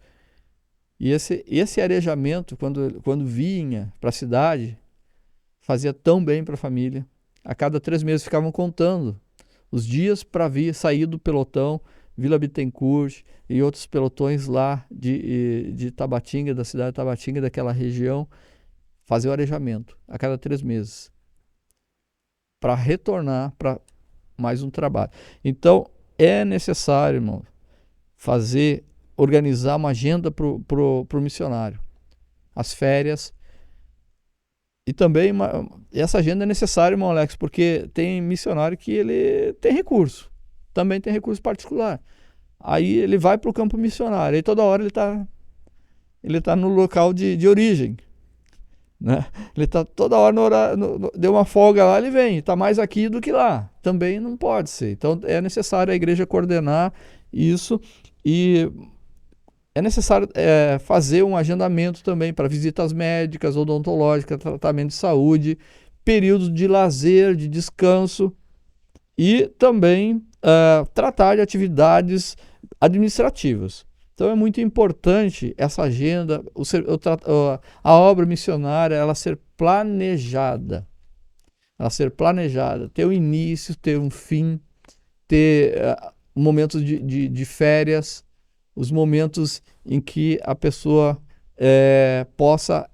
[SPEAKER 2] E esse arejamento, quando vinha para a cidade, fazia tão bem para a família. A cada 3 meses ficavam contando os dias para sair do pelotão, Vila Bittencourt e outros pelotões lá de Tabatinga, da cidade de Tabatinga, daquela região, fazer o arejamento a cada 3 meses. Para retornar, para mais um trabalho. Então, é necessário, irmão, organizar uma agenda pro missionário. As férias. E também essa agenda é necessária, irmão Alex, porque tem missionário que ele tem recurso. Também tem recurso particular. Aí ele vai para o campo missionário. Aí toda hora ele tá no local de origem. Né? Ele está toda hora deu uma folga lá, ele vem. Está mais aqui do que lá. Também não pode ser. Então é necessário a igreja coordenar isso e é necessário fazer um agendamento também para visitas médicas, odontológicas, tratamento de saúde, períodos de lazer, de descanso e também tratar de atividades administrativas. Então é muito importante essa agenda, a obra missionária, ela ser planejada. Ela ser planejada, ter um início, ter um fim, ter momentos de férias, os momentos em que a pessoa possa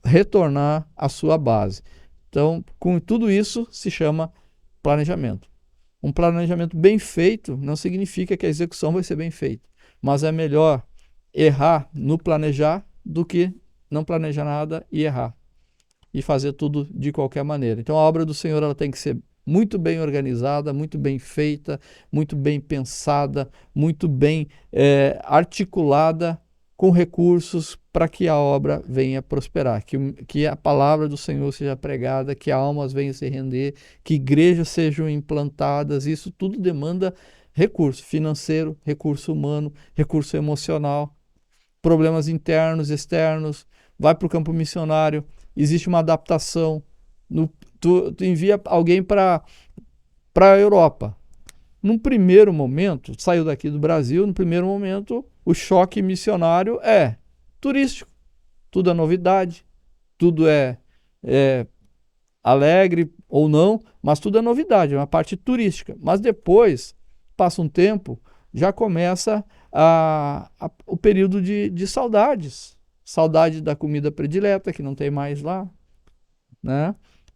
[SPEAKER 2] retornar à sua base. Então, com tudo isso, se chama planejamento. Um planejamento bem feito não significa que a execução vai ser bem feita, mas é melhor errar no planejar do que não planejar nada e errar e fazer tudo de qualquer maneira. Então, a obra do Senhor ela tem que ser muito bem organizada, muito bem feita, muito bem pensada, muito bem articulada com recursos para que a obra venha prosperar, que a palavra do Senhor seja pregada, que almas venham se render, que igrejas sejam implantadas. Isso tudo demanda recurso financeiro, recurso humano, recurso emocional, problemas internos, externos. Vai para o campo missionário, existe uma adaptação. Tu envia alguém para a Europa. Num primeiro momento, saiu daqui do Brasil, no primeiro momento, o choque missionário é turístico. Tudo é novidade, tudo é alegre ou não, mas tudo é novidade, é uma parte turística. Mas depois, passa um tempo, já começa o período de saudades. Saudade da comida predileta, que não tem mais lá, né?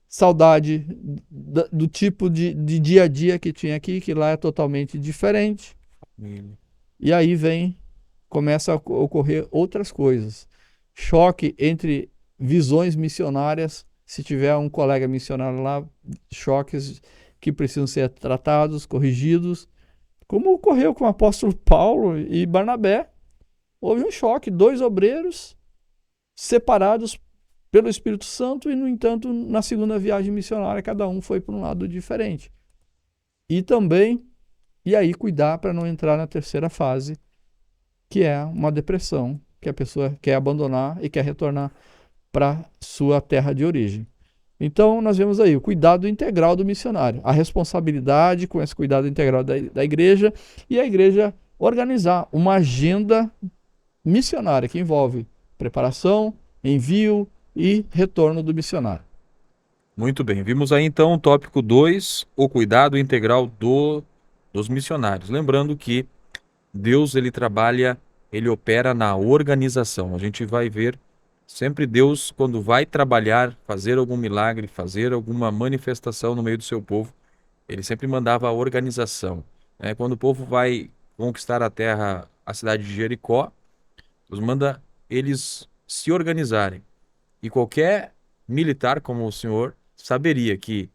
[SPEAKER 2] Saudade do tipo de dia a dia que tinha aqui, que lá é totalmente diferente. E aí começa a ocorrer outras coisas. Choque entre visões missionárias. Se tiver um colega missionário lá, choques que precisam ser tratados, corrigidos, como ocorreu com o apóstolo Paulo e Barnabé. Houve um choque, 2 obreiros separados pelo Espírito Santo e, no entanto, na segunda viagem missionária, cada um foi para um lado diferente. E também, aí cuidar para não entrar na terceira fase, que é uma depressão, que a pessoa quer abandonar e quer retornar para sua terra de origem. Então, nós vemos aí o cuidado integral do missionário, a responsabilidade com esse cuidado integral da igreja e a igreja organizar uma agenda missionária que envolve preparação, envio e retorno do missionário.
[SPEAKER 1] Muito bem, vimos aí então o tópico 2, o cuidado integral dos missionários. Lembrando que Deus ele trabalha, ele opera na organização. A gente vai ver sempre Deus quando vai trabalhar, fazer algum milagre, fazer alguma manifestação no meio do seu povo, ele sempre mandava a organização. Quando o povo vai conquistar a terra, a cidade de Jericó, Deus manda eles se organizarem. E qualquer militar como o senhor saberia que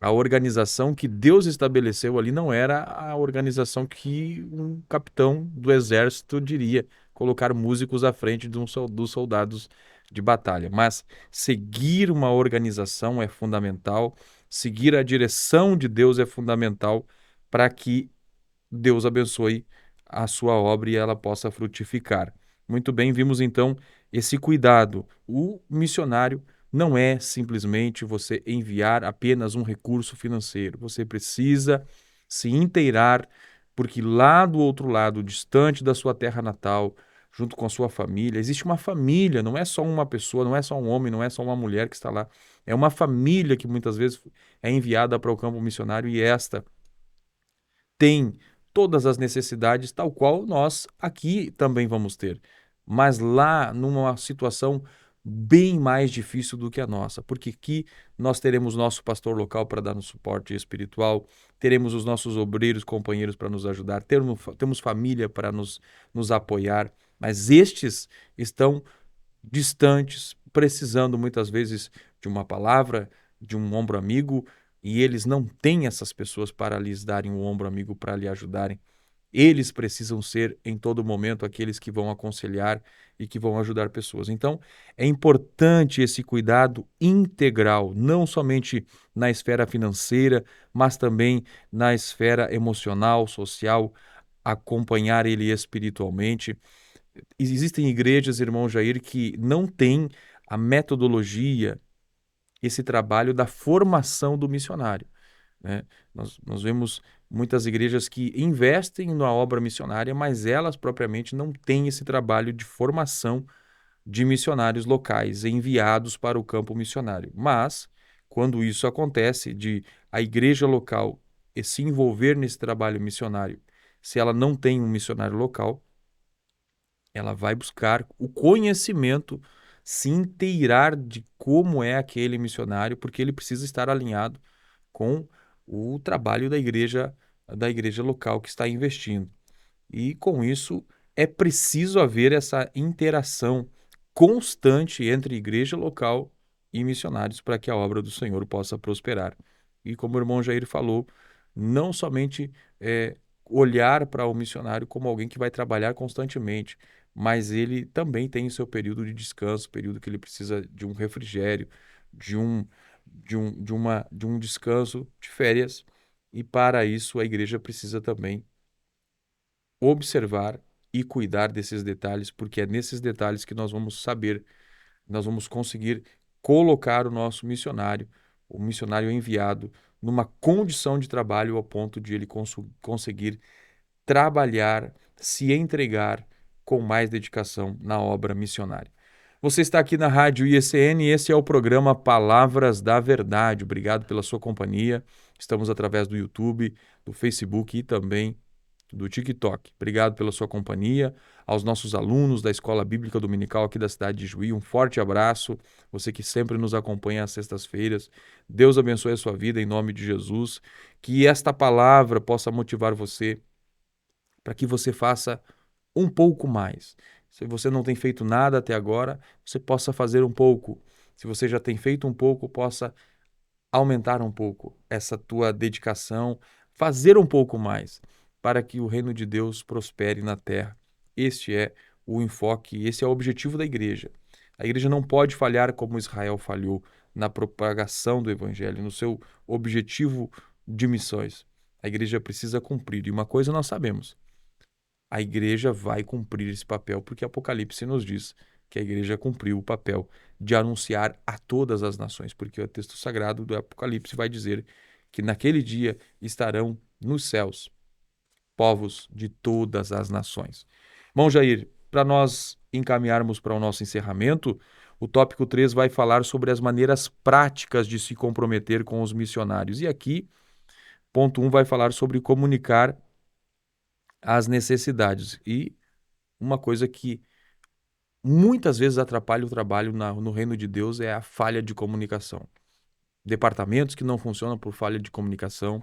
[SPEAKER 1] a organização que Deus estabeleceu ali não era a organização que um capitão do exército diria, colocar músicos à frente dos soldados de batalha. Mas seguir uma organização é fundamental, seguir a direção de Deus é fundamental para que Deus abençoe a sua obra e ela possa frutificar. Muito bem, vimos então esse cuidado. O missionário não é simplesmente você enviar apenas um recurso financeiro. Você precisa se inteirar, porque lá do outro lado, distante da sua terra natal, junto com a sua família, existe uma família, não é só uma pessoa, não é só um homem, não é só uma mulher que está lá. É uma família que muitas vezes é enviada para o campo missionário e esta tem todas as necessidades, tal qual nós aqui também vamos ter. Mas lá, numa situação bem mais difícil do que a nossa, porque aqui nós teremos nosso pastor local para dar um suporte espiritual, teremos os nossos obreiros, companheiros para nos ajudar, temos família para nos apoiar, mas estes estão distantes, precisando muitas vezes de uma palavra, de um ombro amigo, e eles não têm essas pessoas para lhes darem um ombro amigo, para lhe ajudarem. Eles precisam ser, em todo momento, aqueles que vão aconselhar e que vão ajudar pessoas. Então, é importante esse cuidado integral, não somente na esfera financeira, mas também na esfera emocional, social, acompanhar ele espiritualmente. Existem igrejas, irmão Jair, que não têm a metodologia, esse trabalho da formação do missionário, né? Nós vemos muitas igrejas que investem na obra missionária, mas elas propriamente não têm esse trabalho de formação de missionários locais enviados para o campo missionário. Mas, quando isso acontece, de a igreja local se envolver nesse trabalho missionário, se ela não tem um missionário local, ela vai buscar o conhecimento, se inteirar de como é aquele missionário, porque ele precisa estar alinhado com o trabalho da igreja local que está investindo. E com isso é preciso haver essa interação constante entre igreja local e missionários para que a obra do Senhor possa prosperar. E como o irmão Jair falou, não somente olhar para o missionário como alguém que vai trabalhar constantemente, mas ele também tem o seu período de descanso, período que ele precisa de um refrigério, de um descanso, de férias, e para isso a igreja precisa também observar e cuidar desses detalhes, porque é nesses detalhes que nós vamos saber, nós vamos conseguir colocar o missionário enviado, numa condição de trabalho ao ponto de ele conseguir trabalhar, se entregar com mais dedicação na obra missionária. Você está aqui na Rádio IECN e esse é o programa Palavras da Verdade. Obrigado pela sua companhia. Estamos através do YouTube, do Facebook e também do TikTok. Obrigado pela sua companhia. Aos nossos alunos da Escola Bíblica Dominical aqui da cidade de Juí, um forte abraço. Você que sempre nos acompanha às sextas-feiras. Deus abençoe a sua vida em nome de Jesus. Que esta palavra possa motivar você para que você faça um pouco mais. Se você não tem feito nada até agora, você possa fazer um pouco. Se você já tem feito um pouco, possa aumentar um pouco essa tua dedicação, fazer um pouco mais para que o reino de Deus prospere na terra. Este é o enfoque, esse é o objetivo da igreja. A igreja não pode falhar como Israel falhou na propagação do evangelho, no seu objetivo de missões. A igreja precisa cumprir. E uma coisa nós sabemos: a igreja vai cumprir esse papel, porque Apocalipse nos diz que a igreja cumpriu o papel de anunciar a todas as nações, porque o texto sagrado do Apocalipse vai dizer que naquele dia estarão nos céus povos de todas as nações. Bom, Jair, para nós encaminharmos para o nosso encerramento, o tópico 3 vai falar sobre as maneiras práticas de se comprometer com os missionários. E aqui, ponto 1 vai falar sobre comunicar as necessidades. E uma coisa que muitas vezes atrapalha o trabalho no reino de Deus é a falha de comunicação. Departamentos que não funcionam por falha de comunicação,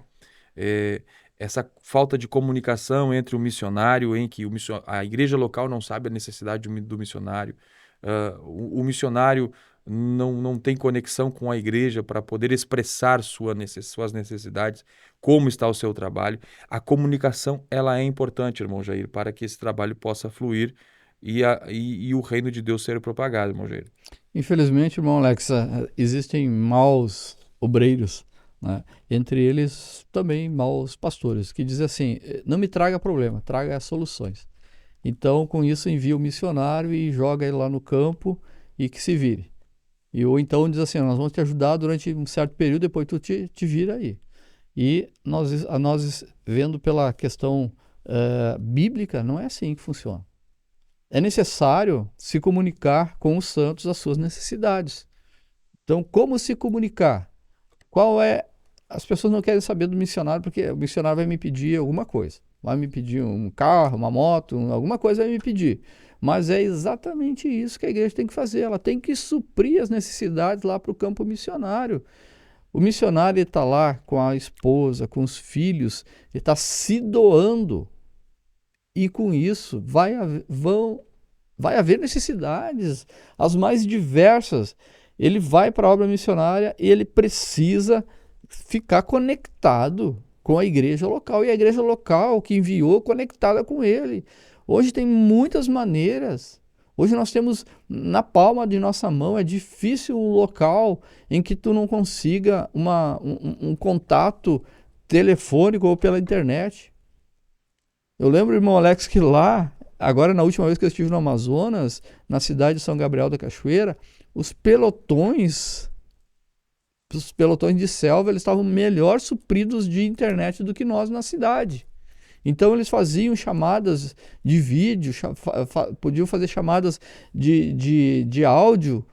[SPEAKER 1] essa falta de comunicação entre o missionário, em que a igreja local não sabe a necessidade do missionário, o missionário não tem conexão com a igreja para poder expressar suas necessidades, como está o seu trabalho. A comunicação ela é importante, irmão Jair, para que esse trabalho possa fluir e o reino de Deus ser propagado, irmão Jair.
[SPEAKER 2] Infelizmente, irmão Alex, existem maus obreiros, né? Entre eles também maus pastores, que dizem assim: não me traga problema, traga soluções. Então, com isso, envia o missionário e joga ele lá no campo e que se vire. Ou então diz assim: nós vamos te ajudar durante um certo período, depois tu te vira aí. E nós vendo pela questão bíblica, não é assim que funciona. É necessário se comunicar com os santos as suas necessidades. Então, como se comunicar? As pessoas não querem saber do missionário, porque o missionário vai me pedir alguma coisa. Vai me pedir um carro, uma moto, alguma coisa vai me pedir. Mas é exatamente isso que a igreja tem que fazer. Ela tem que suprir as necessidades lá para o campo missionário. O missionário está lá com a esposa, com os filhos, ele está se doando. E com isso vai haver necessidades, as mais diversas. Ele vai para a obra missionária e ele precisa ficar conectado com a igreja local. E a igreja local que enviou, conectada com ele. Hoje tem muitas maneiras. Hoje nós temos na palma de nossa mão. É difícil um local em que tu não consiga um contato telefônico ou pela internet. Eu lembro, irmão Alex, que lá, agora na última vez que eu estive no Amazonas, na cidade de São Gabriel da Cachoeira, os pelotões de selva, eles estavam melhor supridos de internet do que nós na cidade. Então eles faziam chamadas de vídeo, podiam fazer chamadas de áudio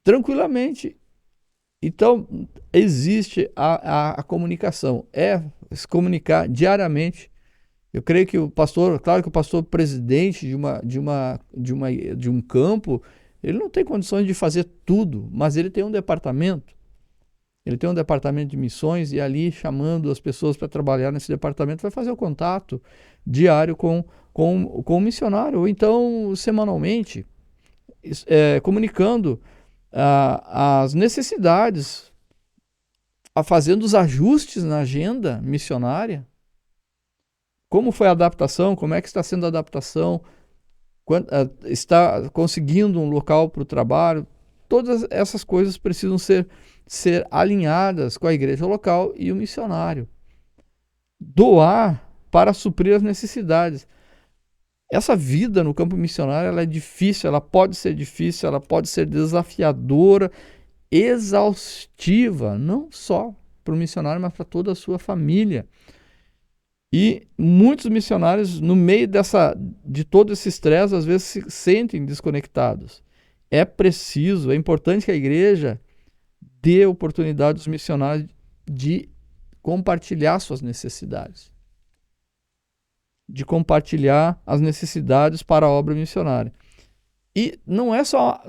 [SPEAKER 2] tranquilamente. Então existe a comunicação, é se comunicar diariamente. Eu creio que o pastor, claro que o pastor presidente de um campo, ele não tem condições de fazer tudo, mas ele tem um departamento. Ele tem um departamento de missões e ali chamando as pessoas para trabalhar nesse departamento vai fazer o contato diário com o missionário, ou então semanalmente, comunicando as necessidades, fazendo os ajustes na agenda missionária. Como foi a adaptação, como é que está sendo a adaptação, está conseguindo um local para o trabalho. Todas essas coisas precisam ser alinhadas com a igreja local e o missionário. Doar para suprir as necessidades. Essa vida no campo missionário ela é difícil, ela pode ser difícil, ela pode ser desafiadora, exaustiva, não só para o missionário, mas para toda a sua família. E muitos missionários, no meio de todo esse estresse, às vezes se sentem desconectados. É importante que a igreja dê oportunidade aos missionários de compartilhar suas necessidades. De compartilhar as necessidades para a obra missionária. E não é só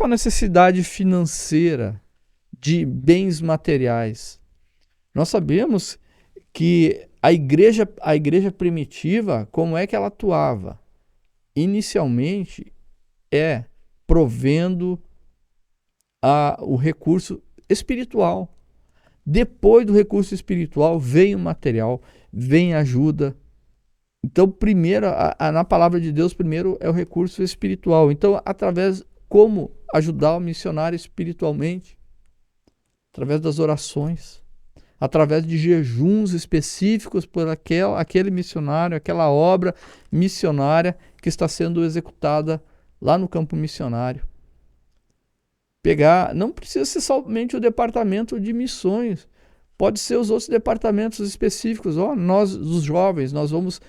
[SPEAKER 2] necessidade financeira, de bens materiais. Nós sabemos que a igreja primitiva, como é que ela atuava? Inicialmente, provendo o recurso espiritual. Depois do recurso espiritual, vem o material, vem a ajuda. Então, primeiro, na palavra de Deus, primeiro é o recurso espiritual. Então, como ajudar o missionário espiritualmente? Através das orações. Através de jejuns específicos por aquele missionário, aquela obra missionária que está sendo executada lá no campo missionário. Não precisa ser somente o departamento de missões, pode ser os outros departamentos específicos. Nós, os jovens, nós vamos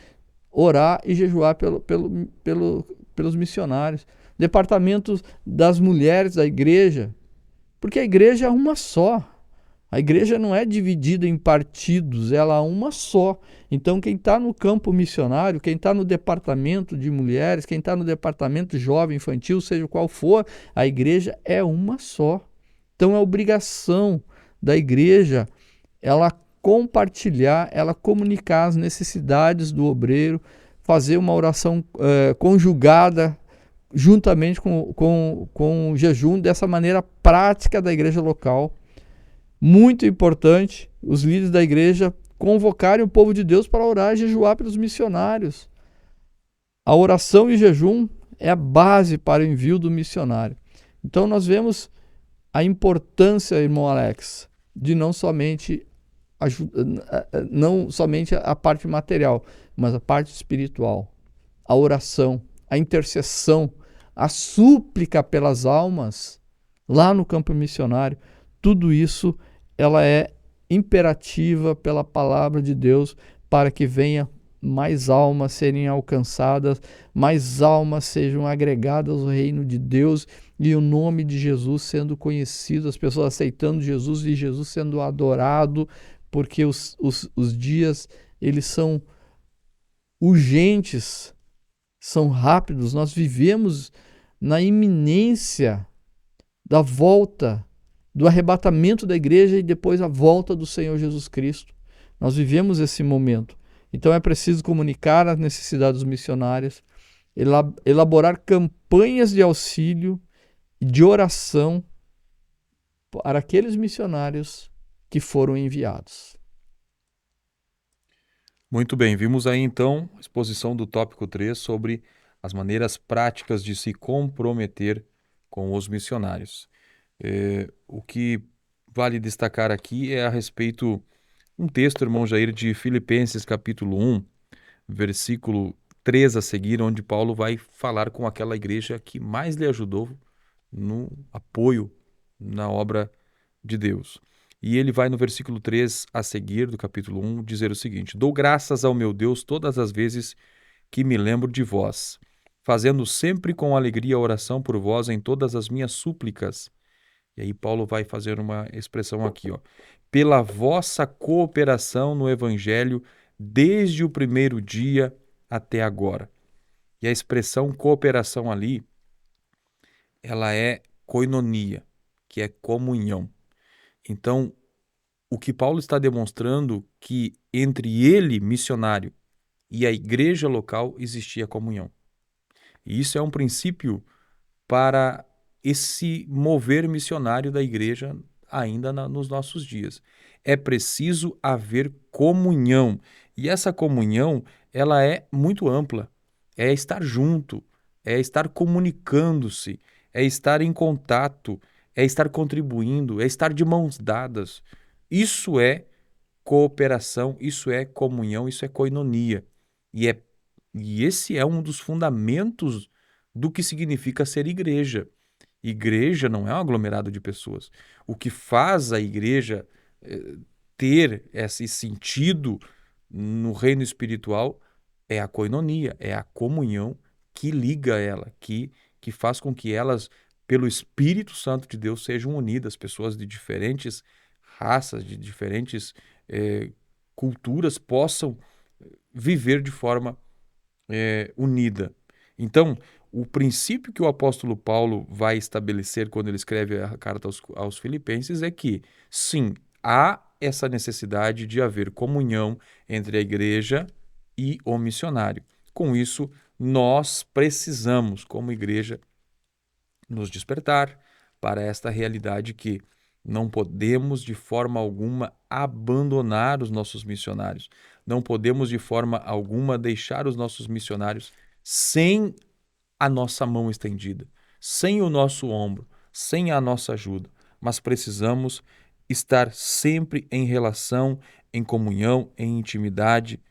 [SPEAKER 2] orar e jejuar pelos missionários. Departamentos das mulheres da igreja, porque a igreja é uma só. A igreja não é dividida em partidos, ela é uma só. Então, quem está no campo missionário, quem está no departamento de mulheres, quem está no departamento jovem, infantil, seja qual for, a igreja é uma só. Então, é obrigação da igreja ela compartilhar, ela comunicar as necessidades do obreiro, fazer uma oração conjugada juntamente com o jejum, dessa maneira prática da igreja local. Muito importante os líderes da igreja convocarem o povo de Deus para orar e jejuar pelos missionários. A oração e jejum é a base para o envio do missionário. Então nós vemos a importância, irmão Alex, de não somente a parte material, mas a parte espiritual, a oração, a intercessão, a súplica pelas almas lá no campo missionário. Tudo isso ela é imperativa pela palavra de Deus para que venha mais almas serem alcançadas, mais almas sejam agregadas ao reino de Deus e o nome de Jesus sendo conhecido, as pessoas aceitando Jesus e Jesus sendo adorado, porque os dias eles são urgentes, são rápidos. Nós vivemos na iminência da volta do arrebatamento da igreja e depois a volta do Senhor Jesus Cristo. Nós vivemos esse momento. Então é preciso comunicar as necessidades dos missionários, elaborar campanhas de auxílio e de oração para aqueles missionários que foram enviados.
[SPEAKER 1] Muito bem, vimos aí então a exposição do tópico 3 sobre as maneiras práticas de se comprometer com os missionários. O que vale destacar aqui é a respeito um texto, irmão Jair, de Filipenses capítulo 1, versículo 3 a seguir, onde Paulo vai falar com aquela igreja que mais lhe ajudou no apoio na obra de Deus. E ele vai no versículo 3 a seguir do capítulo 1 dizer o seguinte: Dou graças ao meu Deus todas as vezes que me lembro de vós, fazendo sempre com alegria a oração por vós em todas as minhas súplicas. E aí Paulo vai fazer uma expressão aqui, ó. Pela vossa cooperação no Evangelho desde o primeiro dia até agora. E a expressão cooperação ali, ela é koinonia, que é comunhão. Então, o que Paulo está demonstrando que entre ele, missionário, e a igreja local existia comunhão. E isso é um princípio para esse mover missionário da igreja ainda nos nossos dias. É preciso haver comunhão. E essa comunhão, ela é muito ampla. É estar junto, é estar comunicando-se, é estar em contato, é estar contribuindo, é estar de mãos dadas. Isso é cooperação, isso é comunhão, isso é koinonia. E esse é um dos fundamentos do que significa ser igreja. Igreja não é um aglomerado de pessoas. O que faz a igreja ter esse sentido no reino espiritual é a koinonia, é a comunhão que liga ela, que faz com que elas, pelo Espírito Santo de Deus, sejam unidas, pessoas de diferentes raças, de diferentes culturas, possam viver de forma unida. Então, o princípio que o apóstolo Paulo vai estabelecer quando ele escreve a carta aos Filipenses é que, sim, há essa necessidade de haver comunhão entre a igreja e o missionário. Com isso, nós precisamos, como igreja, nos despertar para esta realidade que não podemos de forma alguma abandonar os nossos missionários. Não podemos de forma alguma deixar os nossos missionários sem a nossa mão estendida, sem o nosso ombro, sem a nossa ajuda. Mas precisamos estar sempre em relação, em comunhão, em intimidade,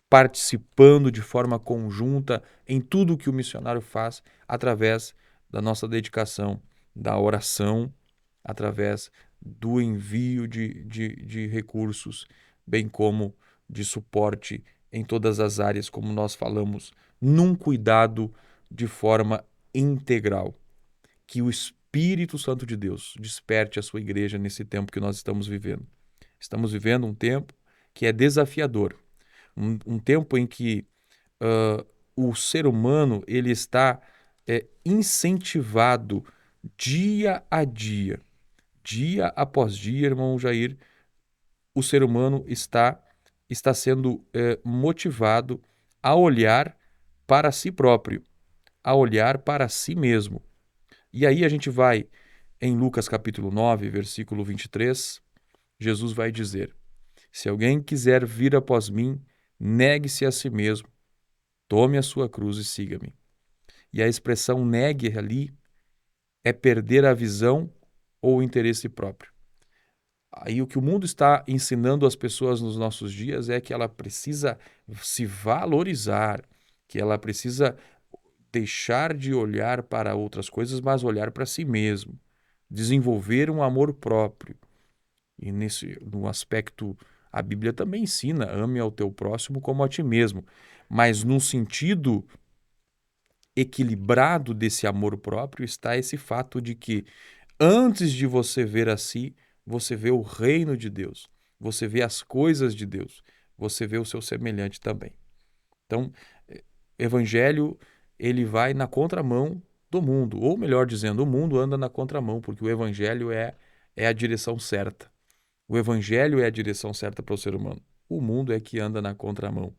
[SPEAKER 1] participando de forma conjunta em tudo que o missionário faz através da nossa dedicação, da oração, através do envio de recursos, bem como de suporte em todas as áreas, como nós falamos, num cuidado de forma integral. Que o Espírito Santo de Deus desperte a sua igreja nesse tempo que nós estamos vivendo. Estamos vivendo um tempo que é desafiador, um tempo em que o ser humano ele está incentivado dia a dia, dia após dia, irmão Jair, o ser humano está sendo motivado a olhar para si próprio, a olhar para si mesmo. E aí a gente vai em Lucas capítulo 9, versículo 23, Jesus vai dizer: Se alguém quiser vir após mim, negue-se a si mesmo, tome a sua cruz e siga-me. E a expressão negue ali é perder a visão ou o interesse próprio. Aí o que o mundo está ensinando às pessoas nos nossos dias é que ela precisa se valorizar, que ela precisa deixar de olhar para outras coisas, mas olhar para si mesmo, desenvolver um amor próprio. E no aspecto, a Bíblia também ensina, ame ao teu próximo como a ti mesmo, mas num sentido equilibrado desse amor próprio está esse fato de que antes de você ver a si, você vê o reino de Deus, você vê as coisas de Deus, você vê o seu semelhante também. Então, evangelho, ele vai na contramão do mundo, ou melhor dizendo, o mundo anda na contramão, porque o evangelho é é a direção certa. O evangelho é a direção certa para o ser humano. O mundo é que anda na contramão.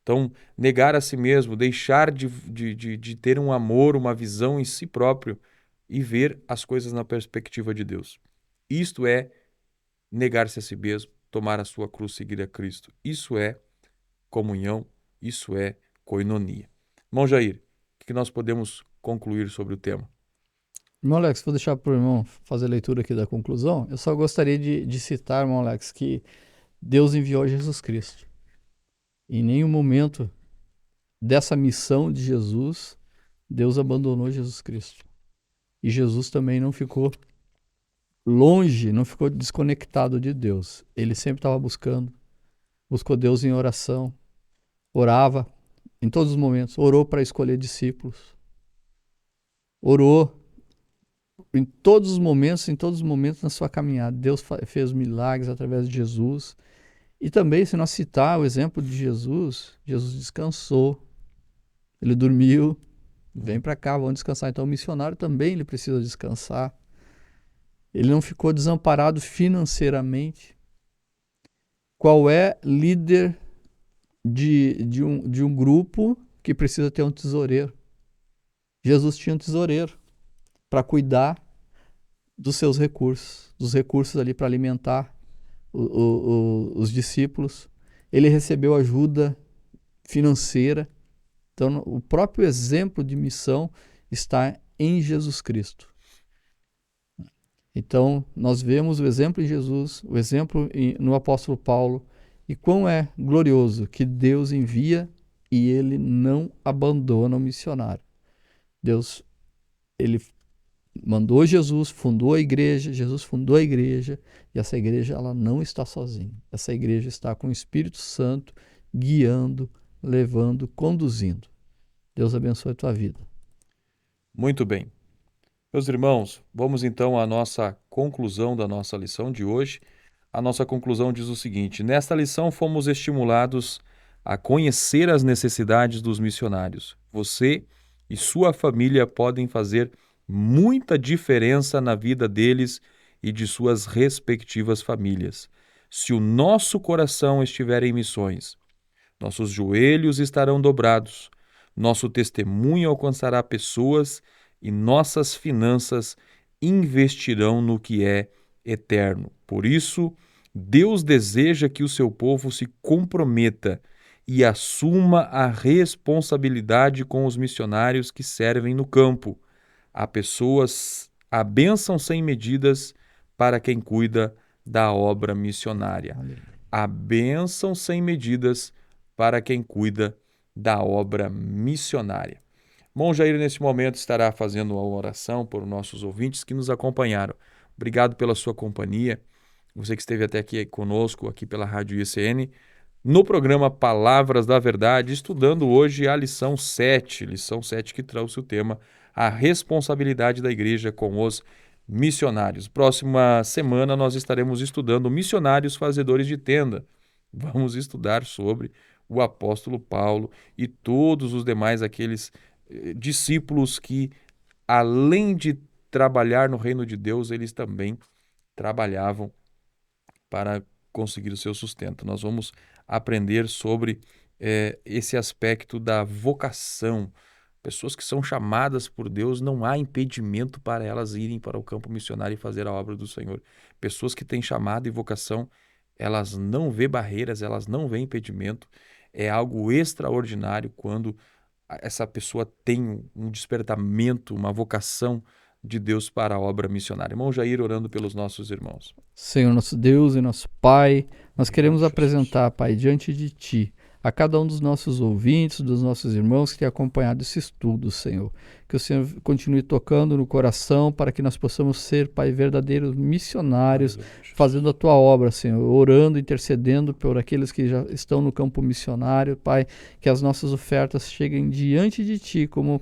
[SPEAKER 1] Então, negar a si mesmo, deixar de ter um amor, uma visão em si próprio e ver as coisas na perspectiva de Deus. Isto é negar-se a si mesmo, tomar a sua cruz, seguir a Cristo. Isso é comunhão, isso é koinonia. Irmão Jair, o que nós podemos concluir sobre o tema?
[SPEAKER 2] Irmão Alex, vou deixar para o irmão fazer a leitura aqui da conclusão. Eu só gostaria de citar, irmão Alex, que Deus enviou Jesus Cristo. Em nenhum momento dessa missão de Jesus, Deus abandonou Jesus Cristo. E Jesus também não ficou longe, não ficou desconectado de Deus. Ele sempre estava buscou Deus em oração, orava em todos os momentos, orou para escolher discípulos, orou em todos os momentos na sua caminhada. Deus fez milagres através de Jesus. E também, se nós citar o exemplo de Jesus, Jesus descansou, ele dormiu, vem para cá, vamos descansar. Então o missionário também ele precisa descansar. Ele não ficou desamparado financeiramente. Qual é líder de um grupo que precisa ter um tesoureiro? Jesus tinha um tesoureiro para cuidar dos seus recursos, dos recursos ali para alimentar os discípulos. Ele recebeu ajuda financeira. Então, o próprio exemplo de missão está em Jesus Cristo. Então, nós vemos o exemplo em Jesus, o exemplo no apóstolo Paulo, e quão é glorioso que Deus envia e ele não abandona o missionário. Deus, ele mandou Jesus, fundou a igreja, Jesus fundou a igreja, e essa igreja ela não está sozinha. Essa igreja está com o Espírito Santo guiando, levando, conduzindo. Deus abençoe a tua vida.
[SPEAKER 1] Muito bem. Meus irmãos, vamos então à nossa conclusão da nossa lição de hoje. A nossa conclusão diz o seguinte: nesta lição fomos estimulados a conhecer as necessidades dos missionários. Você e sua família podem fazer muita diferença na vida deles e de suas respectivas famílias. Se o nosso coração estiver em missões, nossos joelhos estarão dobrados, nosso testemunho alcançará pessoas e nossas finanças investirão no que é eterno. Por isso, Deus deseja que o seu povo se comprometa e assuma a responsabilidade com os missionários que servem no campo. Há bênção sem medidas para quem cuida da obra missionária. Há bênção sem medidas para quem cuida da obra missionária. Irmão Jair, nesse momento, estará fazendo uma oração por nossos ouvintes que nos acompanharam. Obrigado pela sua companhia. Você que esteve até aqui conosco, aqui pela Rádio ICN, no programa Palavras da Verdade, estudando hoje a lição 7 que trouxe o tema A Responsabilidade da Igreja com os Missionários. Próxima semana nós estaremos estudando missionários fazedores de tenda. Vamos estudar sobre o apóstolo Paulo e todos os demais aqueles discípulos que, além de trabalhar no reino de Deus, eles também trabalhavam para conseguir o seu sustento. Nós vamos aprender sobre esse aspecto da vocação. Pessoas que são chamadas por Deus, não há impedimento para elas irem para o campo missionário e fazer a obra do Senhor. Pessoas que têm chamado e vocação, elas não vê barreiras, elas não vê impedimento. É algo extraordinário quando essa pessoa tem um despertamento, uma vocação de Deus para a obra missionária. Irmão Jair, orando pelos nossos irmãos.
[SPEAKER 2] Senhor, nosso Deus e nosso Pai, nós queremos apresentar, Pai, diante de Ti, a cada um dos nossos ouvintes, dos nossos irmãos que têm acompanhado esse estudo, Senhor. Que o Senhor continue tocando no coração para que nós possamos ser, Pai, verdadeiros missionários, fazendo a Tua obra, Senhor, orando, intercedendo por aqueles que já estão no campo missionário, Pai, que as nossas ofertas cheguem diante de Ti como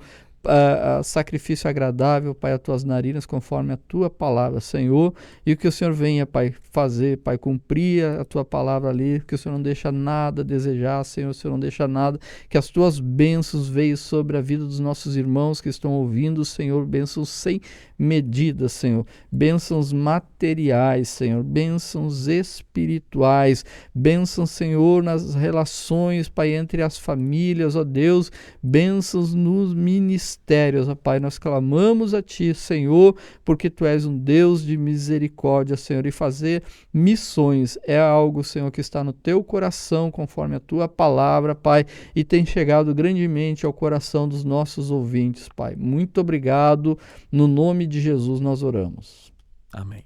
[SPEAKER 2] sacrifício agradável, Pai, às tuas narinas, conforme a tua palavra, Senhor, e que o Senhor venha, Pai, fazer, Pai, cumprir a tua palavra ali, que o Senhor não deixa nada a desejar, Senhor, o Senhor não deixa nada, que as tuas bênçãos venham sobre a vida dos nossos irmãos que estão ouvindo, Senhor, bênçãos sem medida, Senhor, bênçãos materiais, Senhor, bênçãos espirituais, bênçãos, Senhor, nas relações, Pai, entre as famílias, ó Deus, bênçãos nos ministérios, ó Pai, nós clamamos a Ti, Senhor, porque Tu és um Deus de misericórdia, Senhor, e fazer missões é algo, Senhor, que está no Teu coração, conforme a Tua palavra, Pai, e tem chegado grandemente ao coração dos nossos ouvintes, Pai. Muito obrigado, no nome de Jesus nós oramos.
[SPEAKER 1] Amém.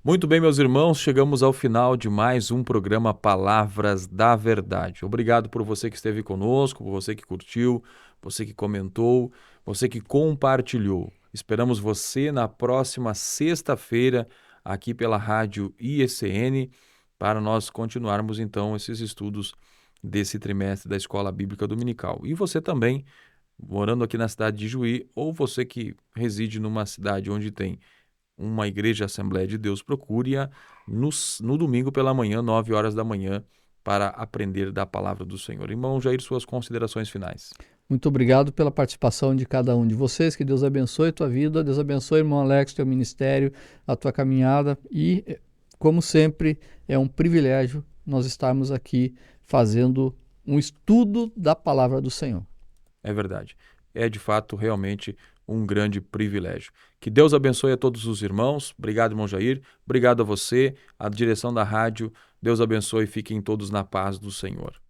[SPEAKER 1] Muito bem, meus irmãos, chegamos ao final de mais um programa Palavras da Verdade. Obrigado por você que esteve conosco, por você que curtiu, você que comentou, você que compartilhou. Esperamos você na próxima sexta-feira aqui pela Rádio IECN para nós continuarmos então esses estudos desse trimestre da Escola Bíblica Dominical. E você também, morando aqui na cidade de Juí, ou você que reside numa cidade onde tem uma igreja Assembleia de Deus, procure-a no domingo pela manhã, 9 horas da manhã, para aprender da palavra do Senhor. Irmão Jair, suas considerações finais.
[SPEAKER 2] Muito obrigado pela participação de cada um de vocês, que Deus abençoe a tua vida, Deus abençoe, irmão Alex, teu ministério, a tua caminhada e, como sempre, é um privilégio nós estarmos aqui fazendo um estudo da palavra do Senhor.
[SPEAKER 1] É verdade. É de fato realmente um grande privilégio. Que Deus abençoe a todos os irmãos. Obrigado, irmão Jair. Obrigado a você, a direção da rádio. Deus abençoe e fiquem todos na paz do Senhor.